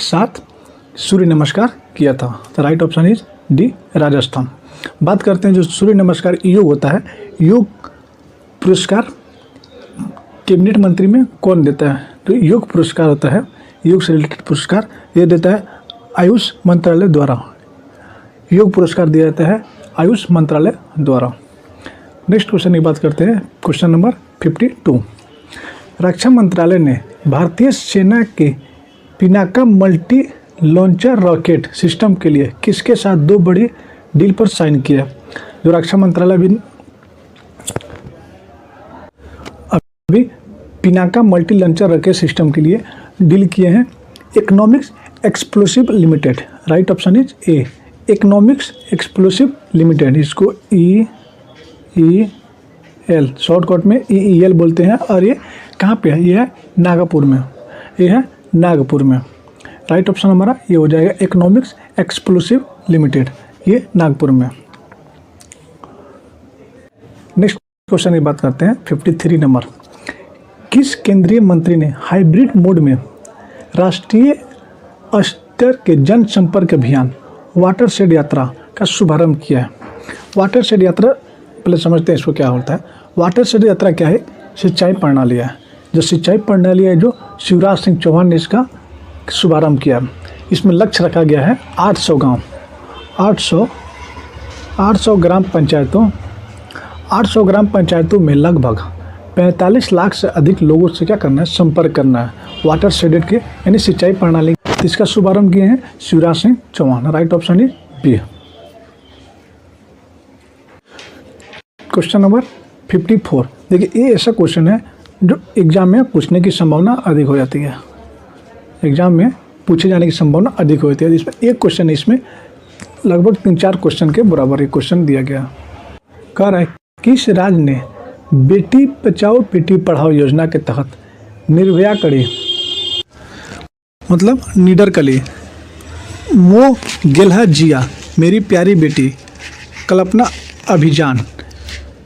साथ सूर्य नमस्कार किया था। तो right option is D, Rajasthan. बात करते हैं जो सूर्य नमस्कार योग होता है, योग पुरस्कार कैबिनेट मंत्री में कौन देता है? तो योग पुरस्कार होता है, योग से रिलेटेड पुरस्कार ये देता है आयुष मंत्रालय द्वारा। योग पुरस्कार दिया जाता है आयुष मंत्रालय द्वारा। नेक्स्ट क्वेश्चन की बात करते हैं, क्वेश्चन नंबर 52। रक्षा मंत्रालय ने भारतीय सेना के Pinaka multi launcher rocket system के लिए किसके साथ 2 बड़ी डील पर साइन किया? जो रक्षा मंत्रालय अभी Pinaka multi launcher rocket system के लिए डील किए हैं economics explosive limited. Right option is A, economics explosive limited. इसको EEL शॉर्टकट में EEL बोलते हैं। और ये कहाँ पे है? ये है नागपुर में। ये है नागपुर में। राइट ऑप्शन हमारा ये हो जाएगा इकोनॉमिक्स एक्सप्लोसिव लिमिटेड, ये नागपुर में। नेक्स्ट क्वेश्चन की बात करते हैं 53 नंबर। किस केंद्रीय मंत्री ने हाइब्रिड मोड में राष्ट्रीय स्तर के जनसंपर्क अभियान वाटरशेड यात्रा का शुभारंभ किया है? वाटरशेड यात्रा पहले समझते हैं इसको क्या होता है। वाटरशेड यात्रा क्या है? सिंचाई प्रणाली है। जो सिंचाई प्रणाली है जो शिवराज सिंह चौहान ने इसका शुभारंभ किया। इसमें लक्ष्य रखा गया है 800 गांव, 800 ग्राम पंचायतों, 800 ग्राम पंचायतों में लगभग 45 लाख से अधिक लोगों से क्या करना है? संपर्क करना है वाटर शेडेड के यानी सिंचाई प्रणाली। इसका शुभारंभ किए हैं Shivraj Singh Chouhan. Right option is B. Question number 54। देखिए ये ऐसा क्वेश्चन है जो एग्जाम में पूछने की संभावना अधिक हो जाती है। एग्जाम में पूछे जाने की संभावना अधिक होती है। इसमें एक क्वेश्चन है, इसमें लगभग 3-4 क्वेश्चन के बराबर एक क्वेश्चन दिया गया। कह रहा है किस राज्य ने बेटी बचाओ बेटी पढ़ाओ योजना के तहत निर्भया कड़ी मतलब नीडर कली, मोह गेल्हा जिया मेरी प्यारी बेटी, कल्पना अभियान,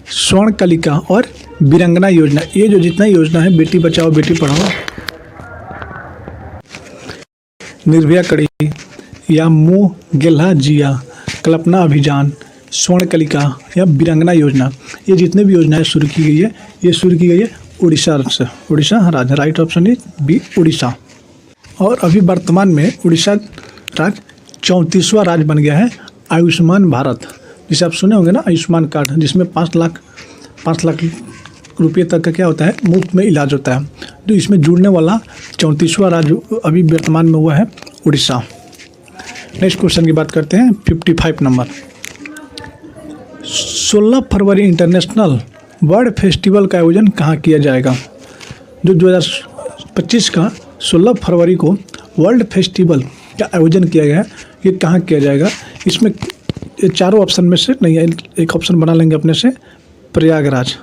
स्वर्ण कलिका और वीरंगना योजना, ये जो जितना योजना है बेटी बचाओ बेटी पढ़ाओ, निर्भया कड़ी या मोह गेल्हा जिया, कल्पना अभियान, स्वर्ण कलिका या वीरंगना योजना, ये जितने भी योजनाएं शुरू की गई है ये शुरू की गई है उड़ीसा से। उड़ीसा राज्य, right option is B Orissa. और अभी वर्तमान में उड़ीसा राज्य 34वां राज्य बन गया है आयुष्मान भारत, जिसे आप सुने होंगे ना आयुष्मान कार्ड, जिसमें 5 लाख रुपये तक का क्या होता है मुफ्त में इलाज होता है। तो इसमें जुड़ने वाला 34वां राज्य अभी वर्तमान में हुआ है उड़ीसा। नेक्स्ट क्वेश्चन की बात करते हैं 55 नंबर। 16 फरवरी इंटरनेशनल बर्ड फेस्टिवल का आयोजन कहाँ किया जाएगा? जो 2025 का 16 फरवरी को वर्ल्ड फेस्टिवल का आयोजन किया गया है, ये कहाँ किया जाएगा? इसमें ये चारों ऑप्शन में से नहीं है, एक ऑप्शन बना लेंगे अपने से, प्रयागराज।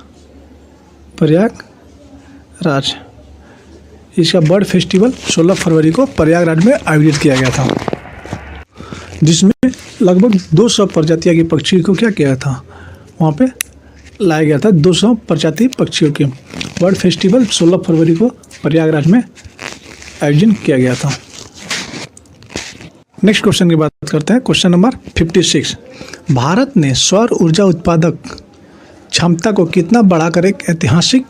इसका बर्ड फेस्टिवल 16 फरवरी को प्रयागराज में आयोजित किया गया था, जिसमें लगभग 200 प्रजातियों के पक्षी को क्या किया था, वहाँ पे लाया गया था 200 प्रजाति पक्षियों के। बर्ड फेस्टिवल 16 फरवरी को प्रयागराज में आयोजन किया गया था। नेक्स्ट क्वेश्चन की बात करते हैं, क्वेश्चन नंबर 56। भारत ने सौर ऊर्जा उत्पादक क्षमता को कितना बढ़ाकर एक ऐतिहासिक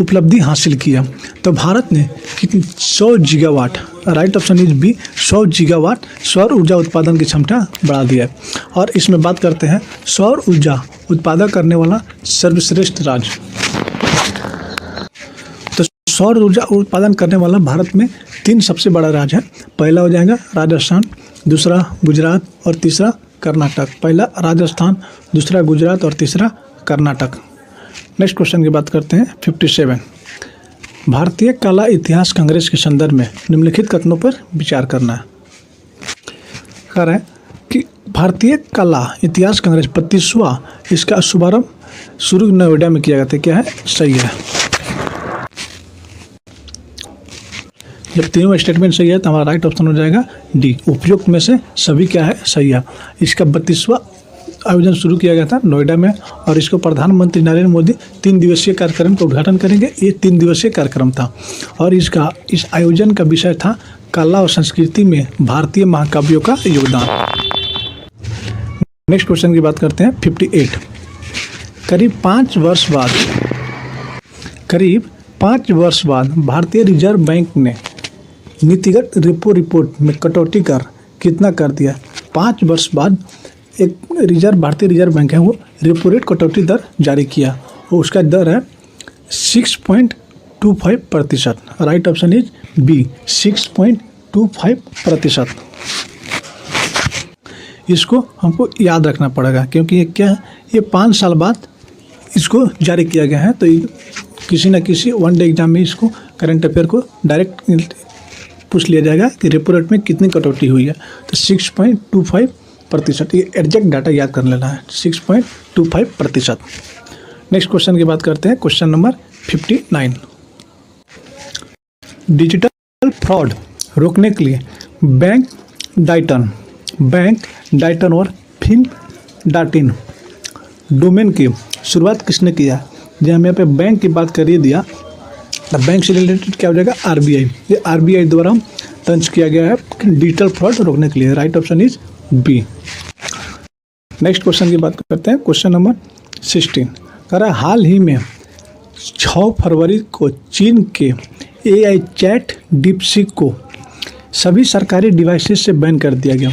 उपलब्धि हासिल किया? तो भारत ने कितनी 100 gigawatt, right option is B 100 gigawatt सौर ऊर्जा उत्पादन की क्षमता बढ़ा दिया है। और इसमें बात करते हैं सौर ऊर्जा उत्पादन करने वाला सर्वश्रेष्ठ राज्य। तो सौर ऊर्जा उत्पादन करने वाला भारत में 3 सबसे बड़ा राज्य है। पहला हो जाएगा राजस्थान, दूसरा गुजरात और तीसरा कर्नाटक। पहला राजस्थान, दूसरा गुजरात और तीसरा कर्नाटक। नेक्स्ट क्वेश्चन की बात करते हैं 57। भारतीय कला इतिहास कांग्रेस के संदर्भ में निम्नलिखित कथनों पर विचार करना है। कह रहे हैं कि भारतीय कला इतिहास कांग्रेस 32वां इसका शुभारंभ शुरू नोएडा में किया गया था, क्या है सही है। जब तीनों स्टेटमेंट सही है तो हमारा राइट ऑप्शन हो जाएगा डी, उपयुक्त में से सभी क्या है सही है। इसका 32वां आयोजन शुरू किया गया था नोएडा में, और इसको प्रधानमंत्री नरेंद्र मोदी 3 दिवसीय कार्यक्रम का उद्घाटन करेंगे। ये 3 दिवसीय कार्यक्रम था और इस आयोजन का विषय था कला और संस्कृति में भारतीय महाकाव्यों का योगदान। नेक्स्ट क्वेश्चन की बात करते हैं 58। करीब 5 वर्ष बाद भारतीय रिजर्व बैंक ने नीतिगत रेपो रिपोर्ट में कटौती कर कितना कर दिया? 5 वर्ष बाद एक भारतीय रिजर्व बैंक है वो रेपो रेट कटौती दर जारी किया, और उसका दर है 6.25%। Right option is B 6.25%। इसको हमको याद रखना पड़ेगा क्योंकि ये क्या है, ये 5 साल बाद इसको जारी किया गया है। तो किसी न किसी वनडे एग्जाम में इसको करंट अफेयर को डायरेक्ट पूछ लिया जाएगा कि रेपो रेट में कितनी कटौती हुई है। तो 6.25%, ये एग्जैक्ट डाटा याद कर लेना है, 6.25%। नेक्स्ट क्वेश्चन की बात करते हैं, क्वेश्चन नंबर 59। डिजिटल फ्रॉड रोकने के लिए बैंक डाइटन और FIN.in डोमेन की शुरुआत किसने किया? जब हम यहाँ पे बैंक की बात करिए दिया, तो बैंक से रिलेटेड क्या हो जाएगा RBI। ये RBI द्वारा लॉन्च किया गया है डिजिटल फ्रॉड रोकने के लिए। Right option is B. Next question की बात करते हैं, क्वेश्चन नंबर 16। कह रहा है हाल ही में 6 फरवरी को चीन के AI चैट डीपसीक को सभी सरकारी डिवाइसेस से बैन कर दिया गया।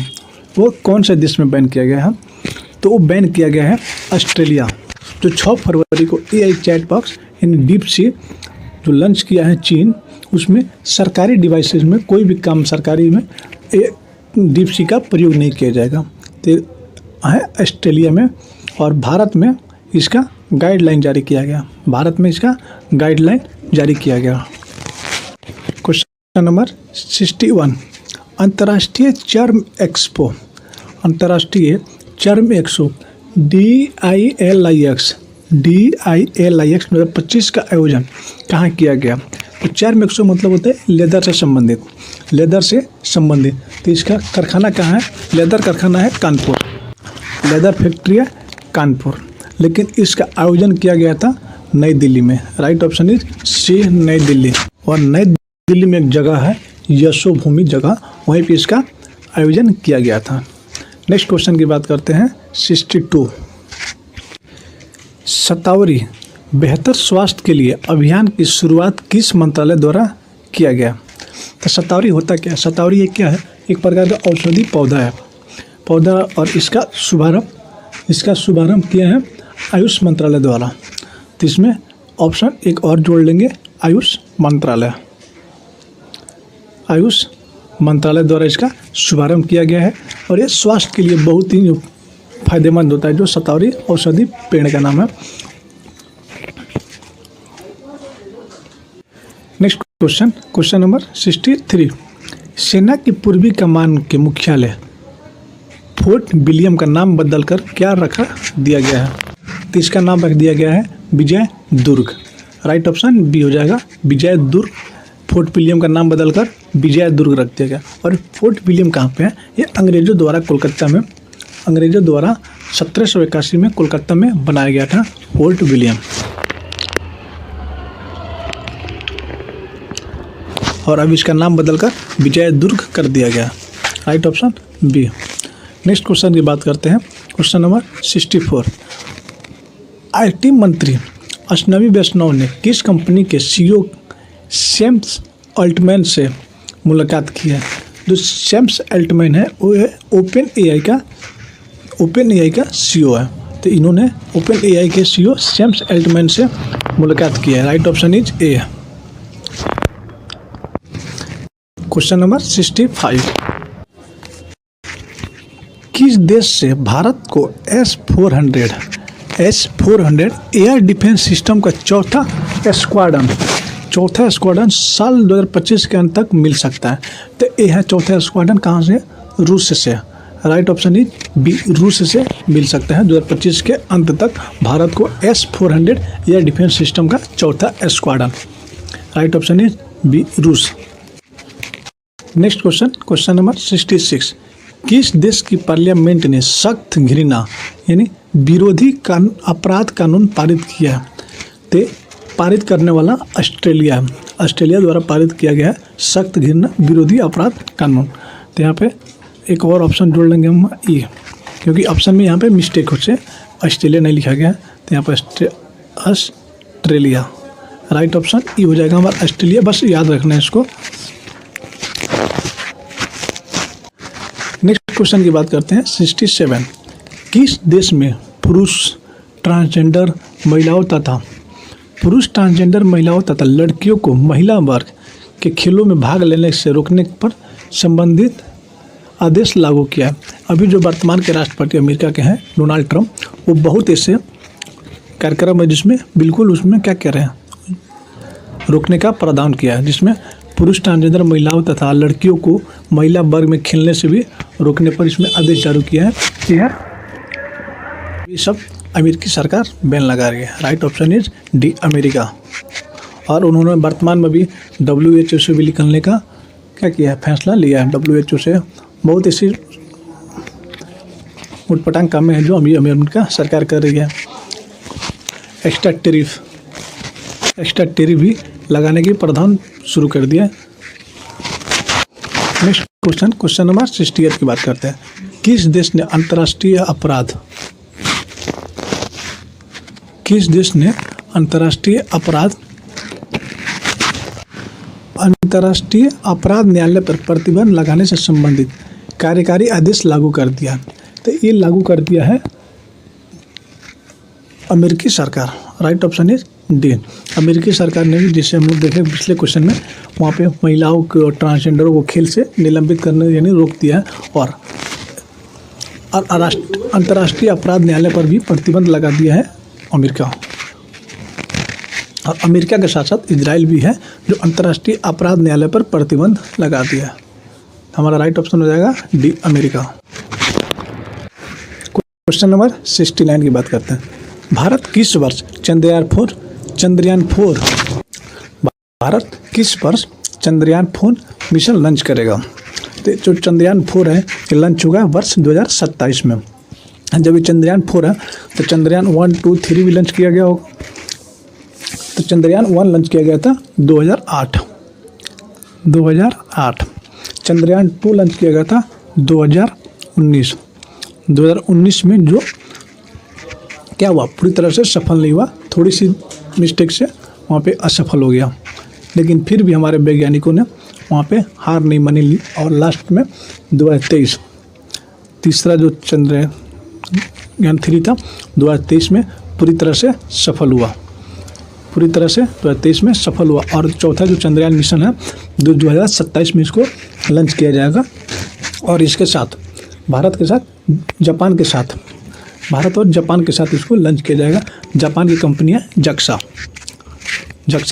वो कौन से देश में बैन किया गया है? तो वो बैन किया गया है ऑस्ट्रेलिया। जो 6 फरवरी को AI चैट बॉक्स यानी डीपसीक जो लॉन्च किया है चीन, उसमें सरकारी डिवाइसेस में कोई भी काम सरकारी में डीपसीक का प्रयोग नहीं किया जाएगा। तो है ऑस्ट्रेलिया में, और भारत में इसका गाइडलाइन जारी किया गया। Question number 61। अंतर्राष्ट्रीय चर्म एक्सपो DILIX 2025 का आयोजन कहाँ किया गया? तो 4 मैक्सो मतलब होता है लेदर से संबंधित। तो इसका कारखाना कहाँ है? लेदर कारखाना है कानपुर, लेदर फैक्ट्री है कानपुर। लेकिन इसका आयोजन किया गया था नई दिल्ली में। राइट ऑप्शन इज सी, नई दिल्ली। और नई दिल्ली में एक जगह है यशोभूमि जगह, वहीं पे इसका आयोजन किया गया था। नेक्स्ट क्वेश्चन की बात करते हैं 62। शतावरी बेहतर स्वास्थ्य के लिए अभियान की शुरुआत किस मंत्रालय द्वारा किया गया? तो शतावरी होता क्या है? शतावरी एक क्या है? एक प्रकार का औषधि पौधा है, और इसका शुभारंभ किया है आयुष मंत्रालय द्वारा। तो इसमें ऑप्शन एक और जोड़ लेंगे, आयुष मंत्रालय द्वारा इसका शुभारंभ किया गया है। और ये स्वास्थ्य के लिए बहुत ही फायदेमंद होता है, जो शतावरी औषधि पेड़ का नाम है। Next question number 63। सेना की पूर्वी कमान के मुख्यालय फोर्ट विलियम का नाम बदलकर क्या रख दिया गया है? तो इसका नाम रख दिया गया है विजय दुर्ग। राइट ऑप्शन बी हो जाएगा, विजय दुर्ग। फोर्ट विलियम का नाम बदलकर विजय दुर्ग रख दिया गया। और फोर्ट विलियम कहाँ पे है? ये अंग्रेजों द्वारा 1781 में कोलकाता में बनाया गया था फोर्ट विलियम। और अब इसका नाम बदलकर विजय दुर्ग कर दिया गया। Right option B. Next question की बात करते हैं, क्वेश्चन नंबर 64। IT मंत्री अश्विनी वैष्णव ने किस कंपनी के CEO सैम अल्टमैन से मुलाकात की है? जो सैम अल्टमैन है वो है ओपन AI का CEO है। तो इन्होंने ओपन AI के CEO सैम अल्टमैन से मुलाकात की है। Right option is A. Question number 65। किस देश से भारत को S-400 एयर डिफेंस सिस्टम का चौथा स्क्वाड्रन साल 2025 के अंत तक मिल सकता है? तो यह है चौथा स्क्वाड्रन कहाँ से? रूस से। राइट ऑप्शन इज बी, रूस से मिल सकता है 2025 के अंत तक भारत को S-400 एयर डिफेंस सिस्टम का चौथा squadron. Right option is B, रूस। Next question number 66। किस देश की पार्लियामेंट ने सख्त घृणा यानी विरोधी अपराध कानून पारित किया है? तो पारित करने वाला ऑस्ट्रेलिया है। ऑस्ट्रेलिया द्वारा पारित किया गया है सख्त घृणा विरोधी अपराध कानून। तो यहाँ पे एक और ऑप्शन जोड़ लेंगे हम ई, क्योंकि ऑप्शन में यहाँ पे मिस्टेक हो से ऑस्ट्रेलिया नहीं लिखा गया है। तो यहाँ पे ऑस्ट्रेलिया। राइट ऑप्शन ई हो जाएगा हमारा ऑस्ट्रेलिया, बस याद रखना है इसको। नेक्स्ट क्वेश्चन की बात करते हैं 67। किस देश में पुरुष ट्रांसजेंडर महिलाओं तथा लड़कियों को महिला वर्ग के खेलों में भाग लेने से रोकने पर संबंधित आदेश लागू किया है? अभी जो वर्तमान के राष्ट्रपति अमेरिका के हैं डोनाल्ड ट्रंप, वो बहुत ऐसे कार्यक्रम है जिसमें बिल्कुल उसमें क्या कह रहे हैं, रोकने का प्रावधान किया है, जिसमें पुरुष ट्रांसजेंडर महिलाओं तथा लड़कियों को महिला वर्ग में खेलने से भी रोकने पर इसमें आदेश जारी किया है। ये सब अमेरिकी सरकार बैन लगा रही है। Right option is D, America. और उन्होंने वर्तमान में भी WHO से भी निकलने का क्या किया है, फैसला लिया है। WHO से बहुत ऐसी उटपटांग कामें हैं जो अभी अमेरिका सरकार कर रही है। एक्स्ट्रा टेरिफ भी लगाने की प्रावधान शुरू कर दिया। नेक्स्ट क्वेश्चन नंबर 68 की बात करते हैं। किस देश ने अंतर्राष्ट्रीय अपराध न्यायालय पर प्रतिबंध लगाने से संबंधित कार्यकारी आदेश लागू कर दिया? तो ये लागू कर दिया है अमेरिकी सरकार। राइट ऑप्शन इज डी, अमेरिकी सरकार ने भी, जैसे हम लोग देखे पिछले क्वेश्चन में, वहाँ पे महिलाओं को और ट्रांसजेंडरों को खेल से निलंबित करने यानी रोक दिया है। और अंतर्राष्ट्रीय अपराध न्यायालय पर भी प्रतिबंध लगा दिया है अमेरिका। और अमेरिका के साथ साथ इजराइल भी है जो अंतर्राष्ट्रीय अपराध न्यायालय पर प्रतिबंध लगा दिया है। हमारा राइट ऑप्शन हो जाएगा डी, अमेरिका। क्वेश्चन नंबर 69 की बात करते हैं। भारत किस वर्ष भारत किस वर्ष चंद्रयान 4 मिशन लॉन्च करेगा? तो जो चंद्रयान 4 है ये लॉन्च होगा वर्ष 2027 में। जब ये चंद्रयान 4 है तो चंद्रयान 1, 2, 3 भी लॉन्च किया गया होगा। तो चंद्रयान 1 लॉन्च किया गया था 2008। चंद्रयान 2 लॉन्च किया गया था 2019 में जो क्या हुआ, पूरी तरह से सफल नहीं हुआ, थोड़ी सी मिस्टेक से वहाँ पे असफल हो गया। लेकिन फिर भी हमारे वैज्ञानिकों ने वहाँ पे हार नहीं मानी ली और लास्ट में 2023 तीसरा जो चंद्रयान 3 था 2023 में पूरी तरह से सफल हुआ। 2023 में सफल हुआ। और चौथा जो चंद्रयान मिशन है 2027 में इसको लॉन्च किया जाएगा। और इसके साथ भारत और जापान के साथ इसको लॉन्च किया जाएगा। जापान की कंपनी है जक्सा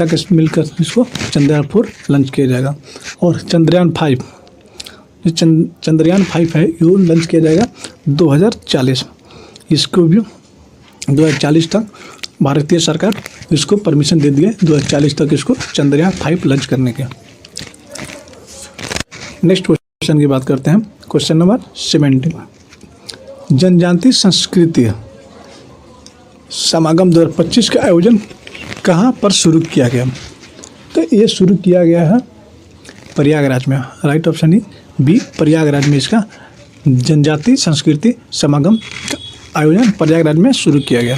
के मिलकर इसको चंद्रयान 4 लॉन्च किया जाएगा। और चंद्रयान 5 है ये लॉन्च किया जाएगा 2040। इसको भी 2040 तक भारतीय सरकार इसको परमिशन दे दी है, 2040 तक इसको चंद्रयान 5 लॉन्च करने के। नेक्स्ट क्वेश्चन की बात करते हैं। क्वेश्चन नंबर 70, जनजातीय संस्कृति समागम 2025 का आयोजन कहाँ पर शुरू किया गया? तो ये शुरू किया गया है प्रयागराज में। Right option is B, Prayagraj में इसका जनजातीय संस्कृति समागम का आयोजन प्रयागराज में शुरू किया गया।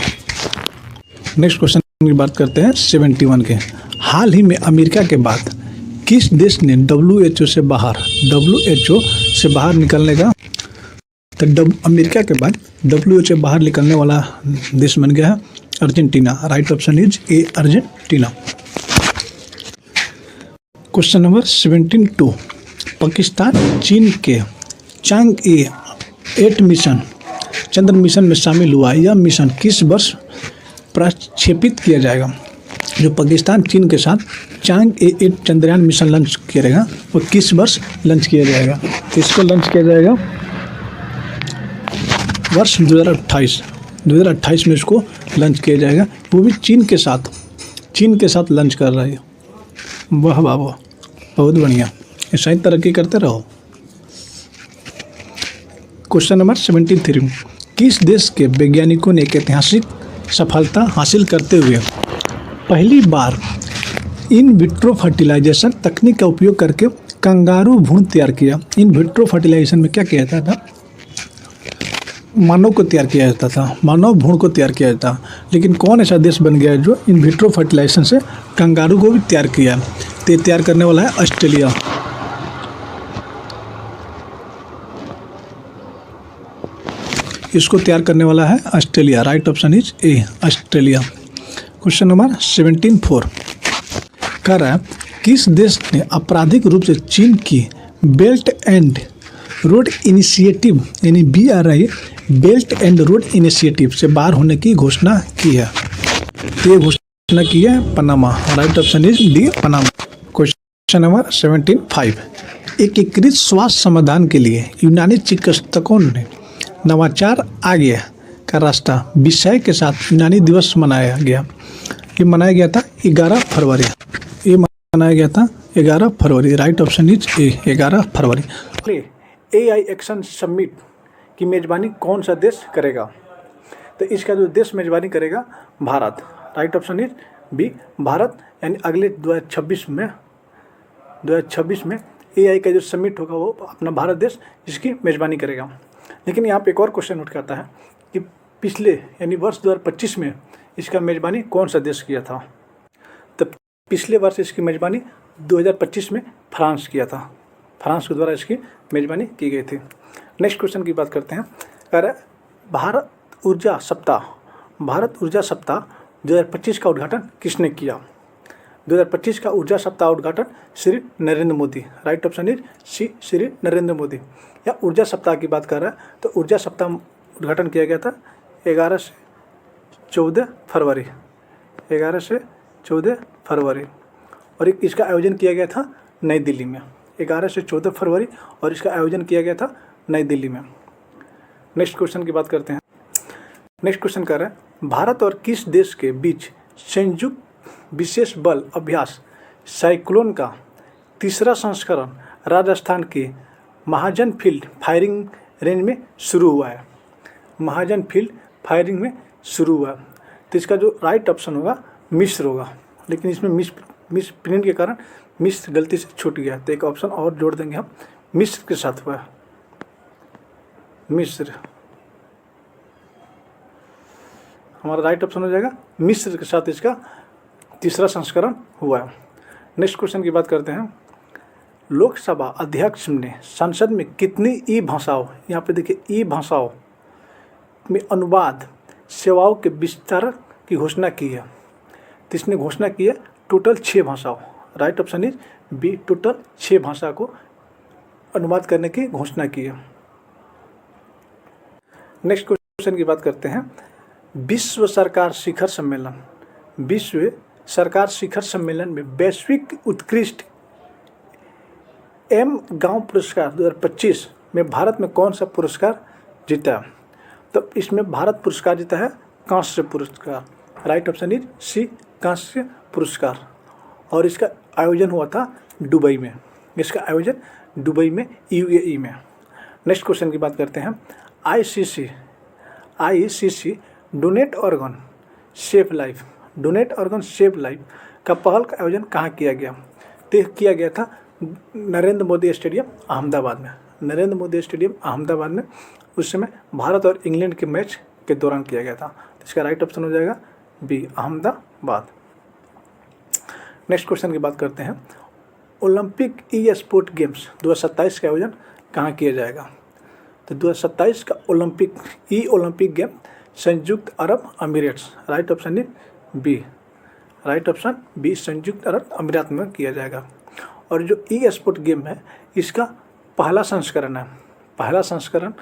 नेक्स्ट क्वेश्चन की बात करते हैं 71 के। हाल ही में अमेरिका के बाद किस देश ने WHO से बाहर निकलने का, तो अमेरिका के बाद WHO से बाहर निकलने वाला देश बन गया है Argentina. Right option is A, Argentina. Question number 72, Pakistan चीन के चांग-ए 8 मिशन चंद्र मिशन में शामिल हुआ। यह मिशन किस वर्ष प्रक्षेपित किया जाएगा? जो पाकिस्तान चीन के साथ चांग-ए 8 चंद्रयान मिशन लॉन्च किया जाएगा वो किस वर्ष लॉन्च किया जाएगा? तो इसको लॉन्च किया जाएगा वर्ष 2028 में इसको लॉन्च किया जाएगा। वो भी चीन के साथ लॉन्च कर रहा है। वाह वाह वाह, बहुत बढ़िया, ऐसा ही तरक्की करते रहो। क्वेश्चन नंबर 73, किस देश के वैज्ञानिकों ने एक ऐतिहासिक सफलता हासिल करते हुए पहली बार इन विट्रो फर्टिलाइजेशन तकनीक का उपयोग करके कंगारू भ्रूण तैयार किया? इन विट्रो फर्टिलाइजेशन में क्या किया जाता था? मानव को तैयार किया जाता था, मानव भ्रूण को तैयार किया जाता। लेकिन कौन ऐसा देश बन गया है जो इन विट्रो फर्टिलाइजेशन से कंगारू को भी तैयार किया? तो तैयार करने वाला है ऑस्ट्रेलिया। इसको तैयार करने वाला है Australia. Right option is A, Australia. Question number 74 कह रहा है किस देश ने आपराधिक रूप से चीन की बेल्ट एंड रोड इनिशिएटिव यानी BRI belt and road initiative से बाहर होने की घोषणा की है? ये घोषणा की है Panama. Right option is D, Panama. Question number 75, एकीकृत स्वास्थ्य समाधान के लिए यूनानी चिकित्सकों ने नवाचार आगे का रास्ता विषय के साथ यूनानी दिवस मनाया गया। ये मनाया गया था 11 फरवरी। राइट ऑप्शन इज ए, 11 फरवरी। AI एक्शन समिट की मेज़बानी कौन सा देश करेगा? तो इसका जो देश मेज़बानी करेगा Bharat. Right option is B, Bharat. यानी अगले 2026 में AI का जो समिट होगा वो अपना भारत देश इसकी मेज़बानी करेगा। लेकिन यहाँ पे एक और क्वेश्चन उठ के आता है कि पिछले यानी वर्ष 2025 में इसका मेज़बानी कौन सा देश किया था? तो पिछले वर्ष इसकी मेज़बानी 2025 में फ्रांस किया था। फ्रांस के द्वारा इसकी मेज़बानी की गई थी। नेक्स्ट क्वेश्चन की बात करते हैं। कह रहा है भारत ऊर्जा सप्ताह 2025 का उद्घाटन किसने किया? 2025 का ऊर्जा सप्ताह उद्घाटन Shri Narendra Modi. Right option is C, Shri Narendra Modi. या ऊर्जा सप्ताह की बात कर रहा है तो ऊर्जा सप्ताह उद्घाटन किया गया था 11 से 14 फरवरी और इसका आयोजन किया गया था नई दिल्ली में। 11 से 14 फरवरी और इसका आयोजन किया गया था नई दिल्ली में। नेक्स्ट क्वेश्चन की बात करते हैं। नेक्स्ट क्वेश्चन कर रहा है, भारत और किस देश के बीच संयुक्त विशेष बल अभ्यास साइक्लोन का तीसरा संस्करण राजस्थान के महाजन फील्ड फायरिंग रेंज में शुरू हुआ है। महाजन फील्ड फायरिंग में शुरू हुआ। तो इसका जो राइट ऑप्शन होगा मिस्र होगा, लेकिन इसमें मिस प्रिंट के कारण मिस्र गलती से छूट गया, तो एक ऑप्शन और जोड़ देंगे हम, मिस्र के साथ हुआ। मिस्र हमारा राइट ऑप्शन हो जाएगा, मिस्र के साथ इसका तीसरा संस्करण हुआ है। नेक्स्ट क्वेश्चन की बात करते हैं, लोकसभा अध्यक्ष ने संसद में कितनी ई भाषाओं, यहाँ पे देखिए ई भाषाओं में अनुवाद सेवाओं के विस्तार की घोषणा की है। तो इसने घोषणा की है टोटल 6 भाषाओं। Right option is B, total 6 भाषा को अनुवाद करने की घोषणा की है। नेक्स्ट क्वेश्चन की बात करते हैं, विश्व सरकार शिखर सम्मेलन, विश्व सरकार शिखर सम्मेलन में वैश्विक उत्कृष्ट एम गांव पुरस्कार 2025 में भारत में कौन सा पुरस्कार जीता? तो इसमें भारत पुरस्कार जीता है कांस्य पुरस्कार। राइट ऑप्शन इज सी, कांस्य पुरस्कार। और इसका आयोजन हुआ था दुबई में, इसका आयोजन दुबई में, यूएई में। नेक्स्ट क्वेश्चन की बात करते हैं, ICC donate organ save life, donate organ save life का पहल का आयोजन कहाँ किया गया? तो किया गया था नरेंद्र मोदी स्टेडियम अहमदाबाद में, नरेंद्र मोदी स्टेडियम अहमदाबाद में। उस समय भारत और इंग्लैंड के मैच के दौरान किया गया था। तो इसका राइट ऑप्शन हो जाएगा बी, अहमदाबाद। नेक्स्ट क्वेश्चन की बात करते हैं, ओलंपिक ई स्पोर्ट गेम्स 2027 का आयोजन कहाँ किया जाएगा? तो 2027 का ओलंपिक गेम संयुक्त अरब अमीरात। Right option is B, right option B, संयुक्त अरब अमीरात में किया जाएगा। और जो ई स्पोर्ट गेम है इसका पहला संस्करण है, पहला संस्करण,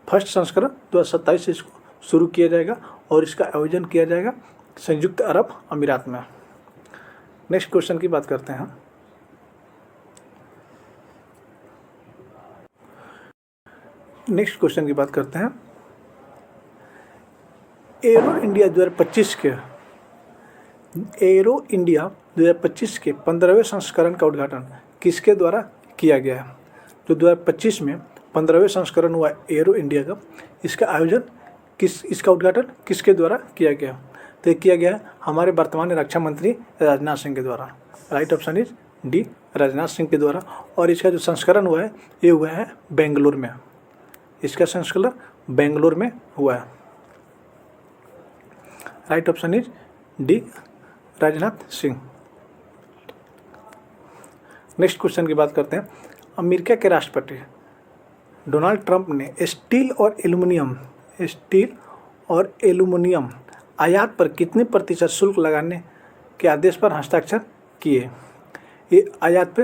फर्स्ट संस्करण 2027 से इसको शुरू किया जाएगा और इसका आयोजन किया जाएगा संयुक्त अरब अमीरात में। नेक्स्ट क्वेश्चन की बात करते हैं, नेक्स्ट क्वेश्चन की बात करते हैं, एरो इंडिया 2025 के, एरो इंडिया 2025 के 15वें संस्करण का उद्घाटन किसके द्वारा किया गया है? जो 2025 में 15वें संस्करण हुआ एरो इंडिया का, इसका आयोजन इसका उद्घाटन किसके द्वारा किया गया? तो किया गया है हमारे वर्तमान रक्षा मंत्री राजनाथ सिंह के द्वारा। Right option is D, Rajnath Singh के द्वारा। और इसका जो संस्करण हुआ है ये हुआ है बेंगलुर में, इसका संस्करण बेंगलुर में हुआ है। Right option is D, Rajnath Singh. Next question की बात करते हैं, अमेरिका के राष्ट्रपति डोनाल्ड ट्रंप ने स्टील और एल्युमिनियम आयात पर कितने प्रतिशत शुल्क लगाने के आदेश पर हस्ताक्षर किए? ये आयात पे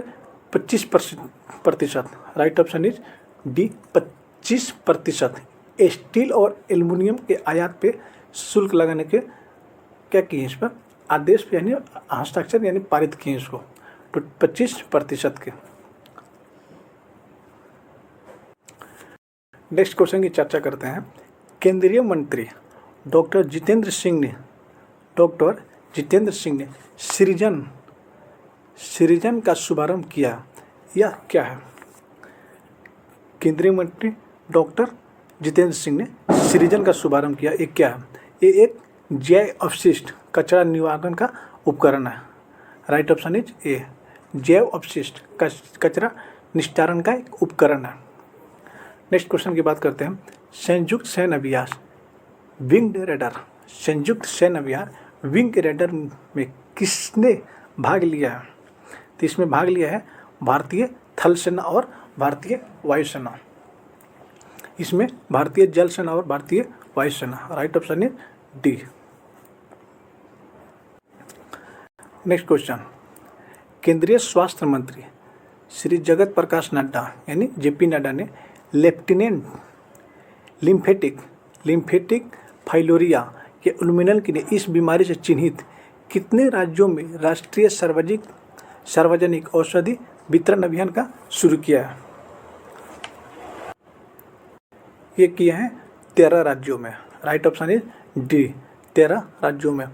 25%। Right option is D, 25%। Steel और एल्युमिनियम के आयात पे शुल्क लगाने के क्या किए इस पर आदेश पे, यानी हस्ताक्षर, यानी पारित किए इसको, तो 25% के। नेक्स्ट क्वेश्चन की चर्चा करते हैं, केंद्रीय मंत्री डॉक्टर जितेंद्र सिंह ने सृजन का शुभारंभ किया, यह क्या है? केंद्रीय मंत्री डॉक्टर जितेंद्र सिंह ने सृजन का शुभारंभ किया, ये क्या है? ये एक जैव अपशिष्ट कचरा निवारण का उपकरण है। राइट ऑप्शन इज ए, जैव अपशिष्ट कचरा निस्तारण का एक उपकरण है। नेक्स्ट क्वेश्चन की बात करते हैं, संयुक्त सैन्य अभ्यास विंग्ड रेडर, संयुक्त सैन्य अभ्यास विंग रेडर में किसने भाग लिया है? तो इसमें भाग लिया है भारतीय थल सेना और भारतीय वायुसेना। इसमें भारतीय जल सेना और भारतीय वायुसेना। Right option is D. Next question, केंद्रीय स्वास्थ्य मंत्री श्री जगत प्रकाश नड्डा यानी जेपी नड्डा ने लेफ्टिनेंट लिम्फेटिक फाइलोरिया के उन्मूलन के लिए इस बीमारी से चिन्हित कितने राज्यों में राष्ट्रीय सार्वजनिक औषधि वितरण अभियान का शुरू किया है? ये किया है 13 राज्यों में। राइट ऑप्शन इज डी 13 राज्यों में।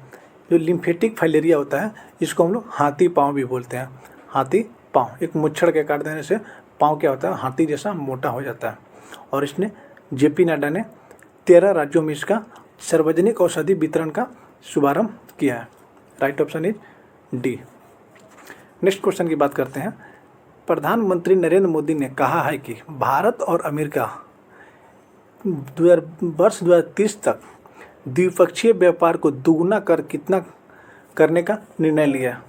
जो लिम्फेटिक फाइलेरिया होता है इसको हम लोग हाथी पाँव भी बोलते हैं। हाथी पाँव, एक मुच्छड़ के काट देने से पाँव क्या होता है, हाथी जैसा मोटा हो जाता है। और इसने जेपी नड्डा ने 13 राज्यों में इसका सार्वजनिक औषधि वितरण का शुभारंभ किया है। Right option is D. Next question की बात करते हैं। प्रधानमंत्री नरेंद्र मोदी ने कहा है कि भारत और अमेरिका वर्ष 2030 तक द्विपक्षीय व्यापार को दुगुना कितना करने का निर्णय लिया है।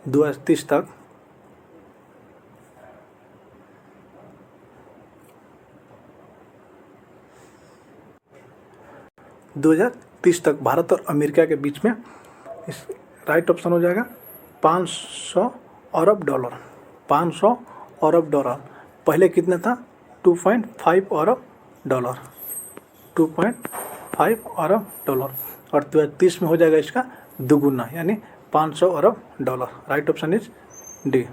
2030 तक 2030 तक भारत और अमेरिका के बीच में इस राइट ऑप्शन हो जाएगा 500 अरब डॉलर। 500 अरब डॉलर पहले कितना था, 2.5 अरब डॉलर। 2.5 अरब डॉलर और 2030 में हो जाएगा इसका दुगुना यानी 500 अरब dollar. Right option is D.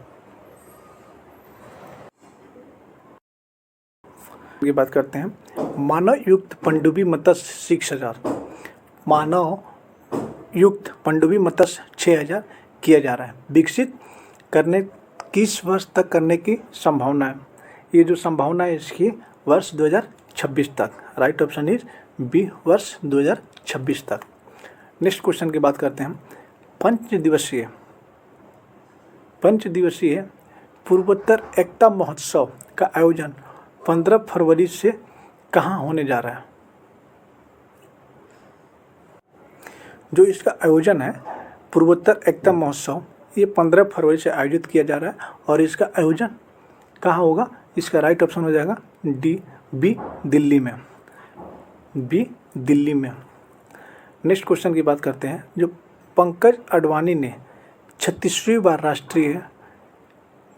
ये बात करते हैं मानव युक्त पनडुब्बी मत्स्य 6000, मानव युक्त पनडुब्बी मत्स्य 6000 किया जा रहा है। विकसित करने किस वर्ष तक करने की संभावना है। ये जो संभावना है इसकी वर्ष 2026 तक। राइट ऑप्शन इज बी, वर्ष 2026 तक। नेक्स्ट क्वेश्चन की बात करते हैं। पंच दिवसीय पूर्वोत्तर एकता महोत्सव का आयोजन 15 फरवरी से कहाँ होने जा रहा है। जो इसका आयोजन है पूर्वोत्तर एकता महोत्सव, ये 15 फरवरी से आयोजित किया जा रहा है और इसका आयोजन कहाँ होगा। इसका राइट ऑप्शन हो जाएगा डी, बी, दिल्ली में। बी, दिल्ली में। नेक्स्ट क्वेश्चन की बात करते हैं। जो पंकज अडवाणी ने 36वीं बार राष्ट्रीय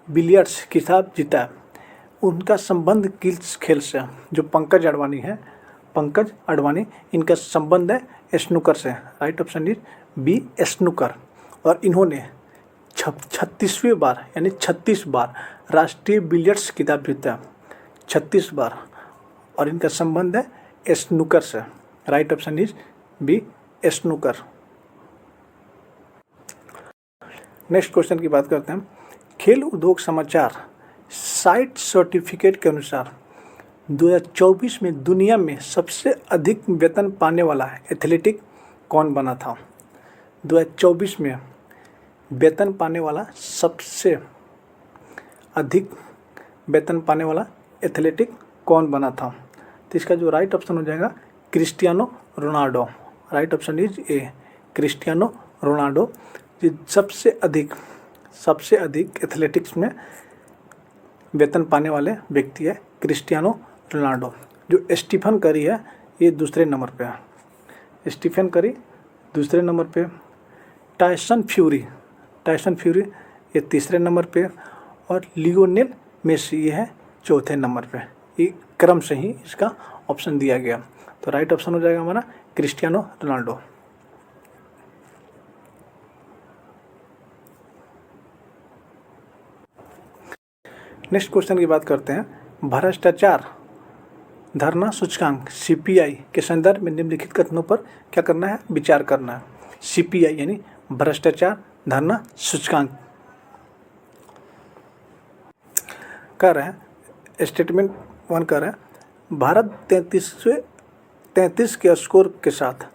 बिलियर्ड्स खिताब जीता, उनका संबंध किस खेल से। जो पंकज अडवाणी इनका संबंध है स्नूकर से। Right option is B, snooker. और इन्होंने 36वीं बार यानी 36 बार राष्ट्रीय बिलियर्ड्स खिताब जीता, 36 बार, और इनका संबंध है स्नूकर से। Right option is B, snooker. Next question की बात करते हैं। खेल उद्योग समाचार साइट सर्टिफिकेट के अनुसार 2024 में दुनिया में सबसे अधिक वेतन पाने वाला एथलेटिक कौन बना था। 2024 में वेतन पाने वाला सबसे अधिक वेतन पाने वाला एथलेटिक कौन बना था। तो इसका जो राइट ऑप्शन हो जाएगा Cristiano Ronaldo. Right option is A, Cristiano Ronaldo. सबसे अधिक एथलेटिक्स में वेतन पाने वाले व्यक्ति है क्रिस्टियानो रोनाल्डो। जो स्टीफन करी है ये दूसरे नंबर पे है। स्टीफन करी दूसरे नंबर पे। टायसन फ्यूरी ये तीसरे नंबर पे और लियोनेल मेसी ये है चौथे नंबर पे। ये क्रम से ही इसका ऑप्शन दिया गया। तो राइट ऑप्शन हो जाएगा हमारा क्रिस्टियानो रोनाल्डो। नेक्स्ट क्वेश्चन की बात करते हैं। भ्रष्टाचार धरना सूचकांक CPI के संदर्भ में निम्नलिखित कथनों पर क्या करना है, विचार करना है। CPI यानी भ्रष्टाचार धरना सूचकांक कर रहे हैं। स्टेटमेंट 1 कर रहे हैं। भारत 33 के स्कोर के साथ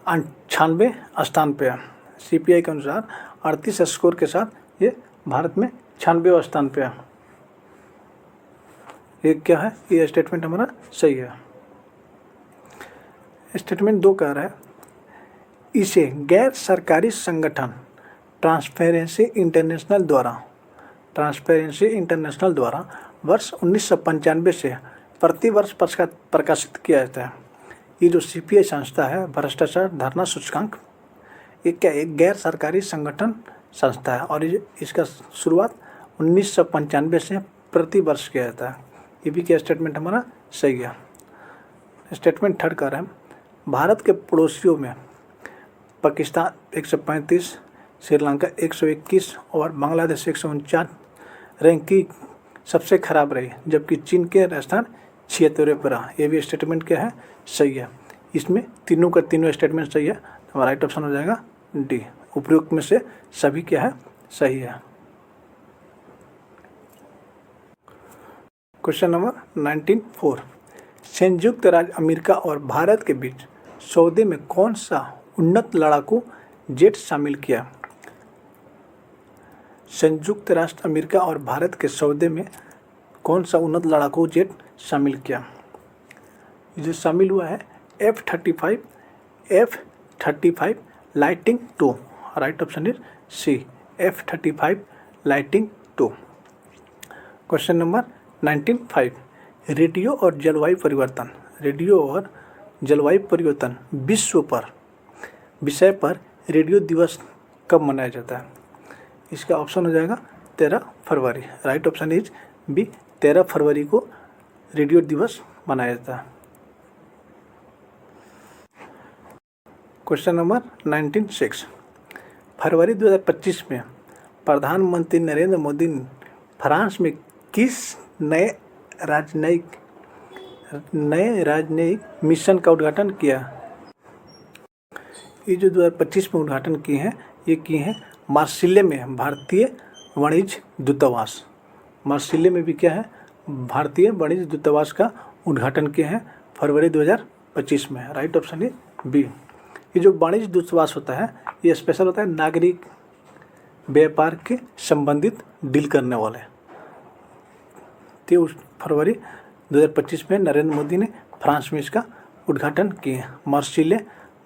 98 स्थान पे है। CPI के अनुसार 38 स्कोर के साथ ये भारत में 96वें स्थान पे है। ये क्या है, ये स्टेटमेंट हमारा सही है। स्टेटमेंट 2 कह रहा है इसे गैर सरकारी संगठन ट्रांसपेरेंसी इंटरनेशनल द्वारा वर्ष 1995 से प्रतिवर्ष प्रकाशित किया जाता है। ये जो CPI संस्था है भ्रष्टाचार धरना सूचकांक, ये क्या एक गैर सरकारी संगठन संस्था है और इसका शुरुआत 1995 से प्रतिवर्ष किया जाता है। ये भी क्या स्टेटमेंट हमारा सही है। स्टेटमेंट 3 कर रहे हैं। भारत के पड़ोसियों में पाकिस्तान 135, श्रीलंका 121 और बांग्लादेश 149 रैंकिंग सबसे खराब रही, जबकि चीन के स्थान 76वें पर रहा। ये भी स्टेटमेंट क्या है, सही है। इसमें तीनों का तीनों स्टेटमेंट सही है, तो हमारा राइट ऑप्शन हो जाएगा डी। उपयुक्त में से सभी क्या है, सही है। क्वेश्चन नंबर 19(4), संयुक्त राज्य अमेरिका और भारत के बीच सौदे में कौन सा उन्नत लड़ाकू जेट शामिल किया? संयुक्त राष्ट्र अमेरिका और भारत के सौदे में कौन सा उन्नत लड़ाकू जेट शामिल किया? जो शामिल हुआ है F-35 lighting 2। Right option is C, F-35 lighting 2। Question number 19(5), radio और जलवायु परिवर्तन विषय पर रेडियो दिवस कब मनाया जाता है? इसका ऑप्शन हो जाएगा 13 फरवरी। राइट ऑप्शन इज बी, 13 फरवरी को रेडियो दिवस मनाया जाता है। क्वेश्चन नंबर 19(6), फरवरी 2025 में प्रधानमंत्री नरेंद्र मोदी ने फ्रांस में किस नए राजनयिक मिशन का उद्घाटन किया? ये जो 2025 में उद्घाटन किए हैं, ये किए हैं मार्सिले में भारतीय वाणिज्य दूतावास। मार्सिले में भी क्या है, भारतीय वाणिज्य दूतावास का उद्घाटन किए हैं फरवरी 2025 में। Right option is B. ये जो वाणिज्य दूतावास होता है, ये स्पेशल होता है नागरिक व्यापार के संबंधित डील करने वाले। तो फरवरी 2025 में नरेंद्र मोदी ने फ्रांस में इसका उद्घाटन किए, मार्सिले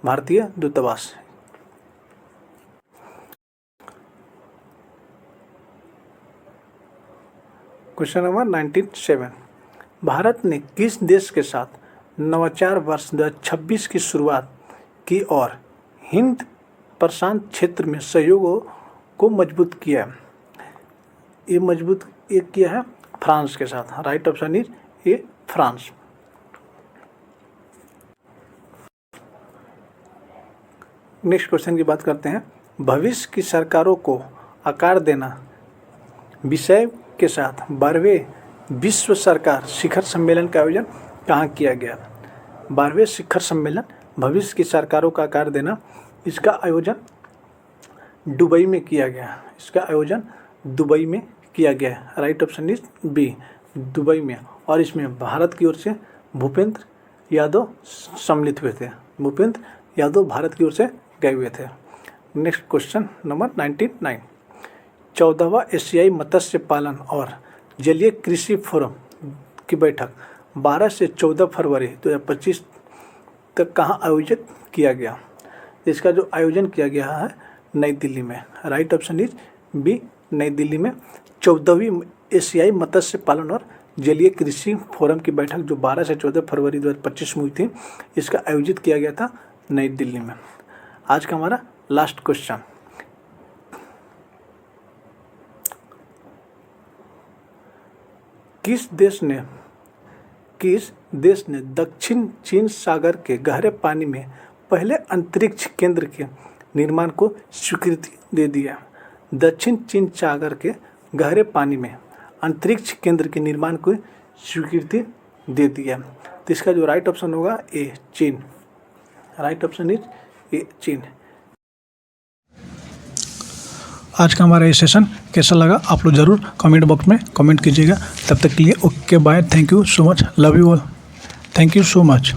भारतीय दूतावास। क्वेश्चन नंबर 19(7), भारत ने किस देश के साथ नवाचार वर्ष 2026 की शुरुआत की और हिंद प्रशांत क्षेत्र में सहयोग को मजबूत किया? ये किया है फ्रांस के साथ। Right option is A, France. Next question की बात करते हैं। भविष्य की सरकारों को आकार देना विषय के साथ 12वें विश्व सरकार शिखर सम्मेलन का आयोजन कहाँ किया गया? 12वें शिखर सम्मेलन भविष्य की सरकारों का आकार देना, इसका आयोजन दुबई में किया गया। दुबई में किया गया। Right option is B, Dubai में। और इसमें भारत की ओर से भूपेंद्र यादव सम्मिलित हुए थे। भूपेंद्र यादव भारत की ओर से गए हुए थे। नेक्स्ट क्वेश्चन नंबर 19(9), 14वां एशियाई मत्स्य पालन और जलीय कृषि फोरम की बैठक 12 से 14 फरवरी 2025 तक कहाँ आयोजित किया गया? इसका जो आयोजन किया गया है नई दिल्ली में। राइट ऑप्शन इज बी, नई दिल्ली में 14वीं एशियाई मत्स्य पालन और जलीय कृषि फोरम की बैठक जो 12 से 14 फरवरी 2025 में हुई थी, इसका आयोजित किया गया था नई दिल्ली में। आज का हमारा लास्ट क्वेश्चन, किस देश ने दक्षिण चीन सागर के गहरे पानी में पहले अंतरिक्ष केंद्र के निर्माण को स्वीकृति दे दिया? दक्षिण चीन सागर के गहरे पानी में अंतरिक्ष केंद्र के निर्माण को स्वीकृति दे दिया। तो इसका जो राइट ऑप्शन होगा ए, चीन। राइट ऑप्शन इज ए, चीन। आज का हमारा ये सेशन कैसा लगा आप लोग ज़रूर कमेंट बॉक्स में कमेंट कीजिएगा। तब तक के लिए okay bye, thank you so much, love you all, thank you so much.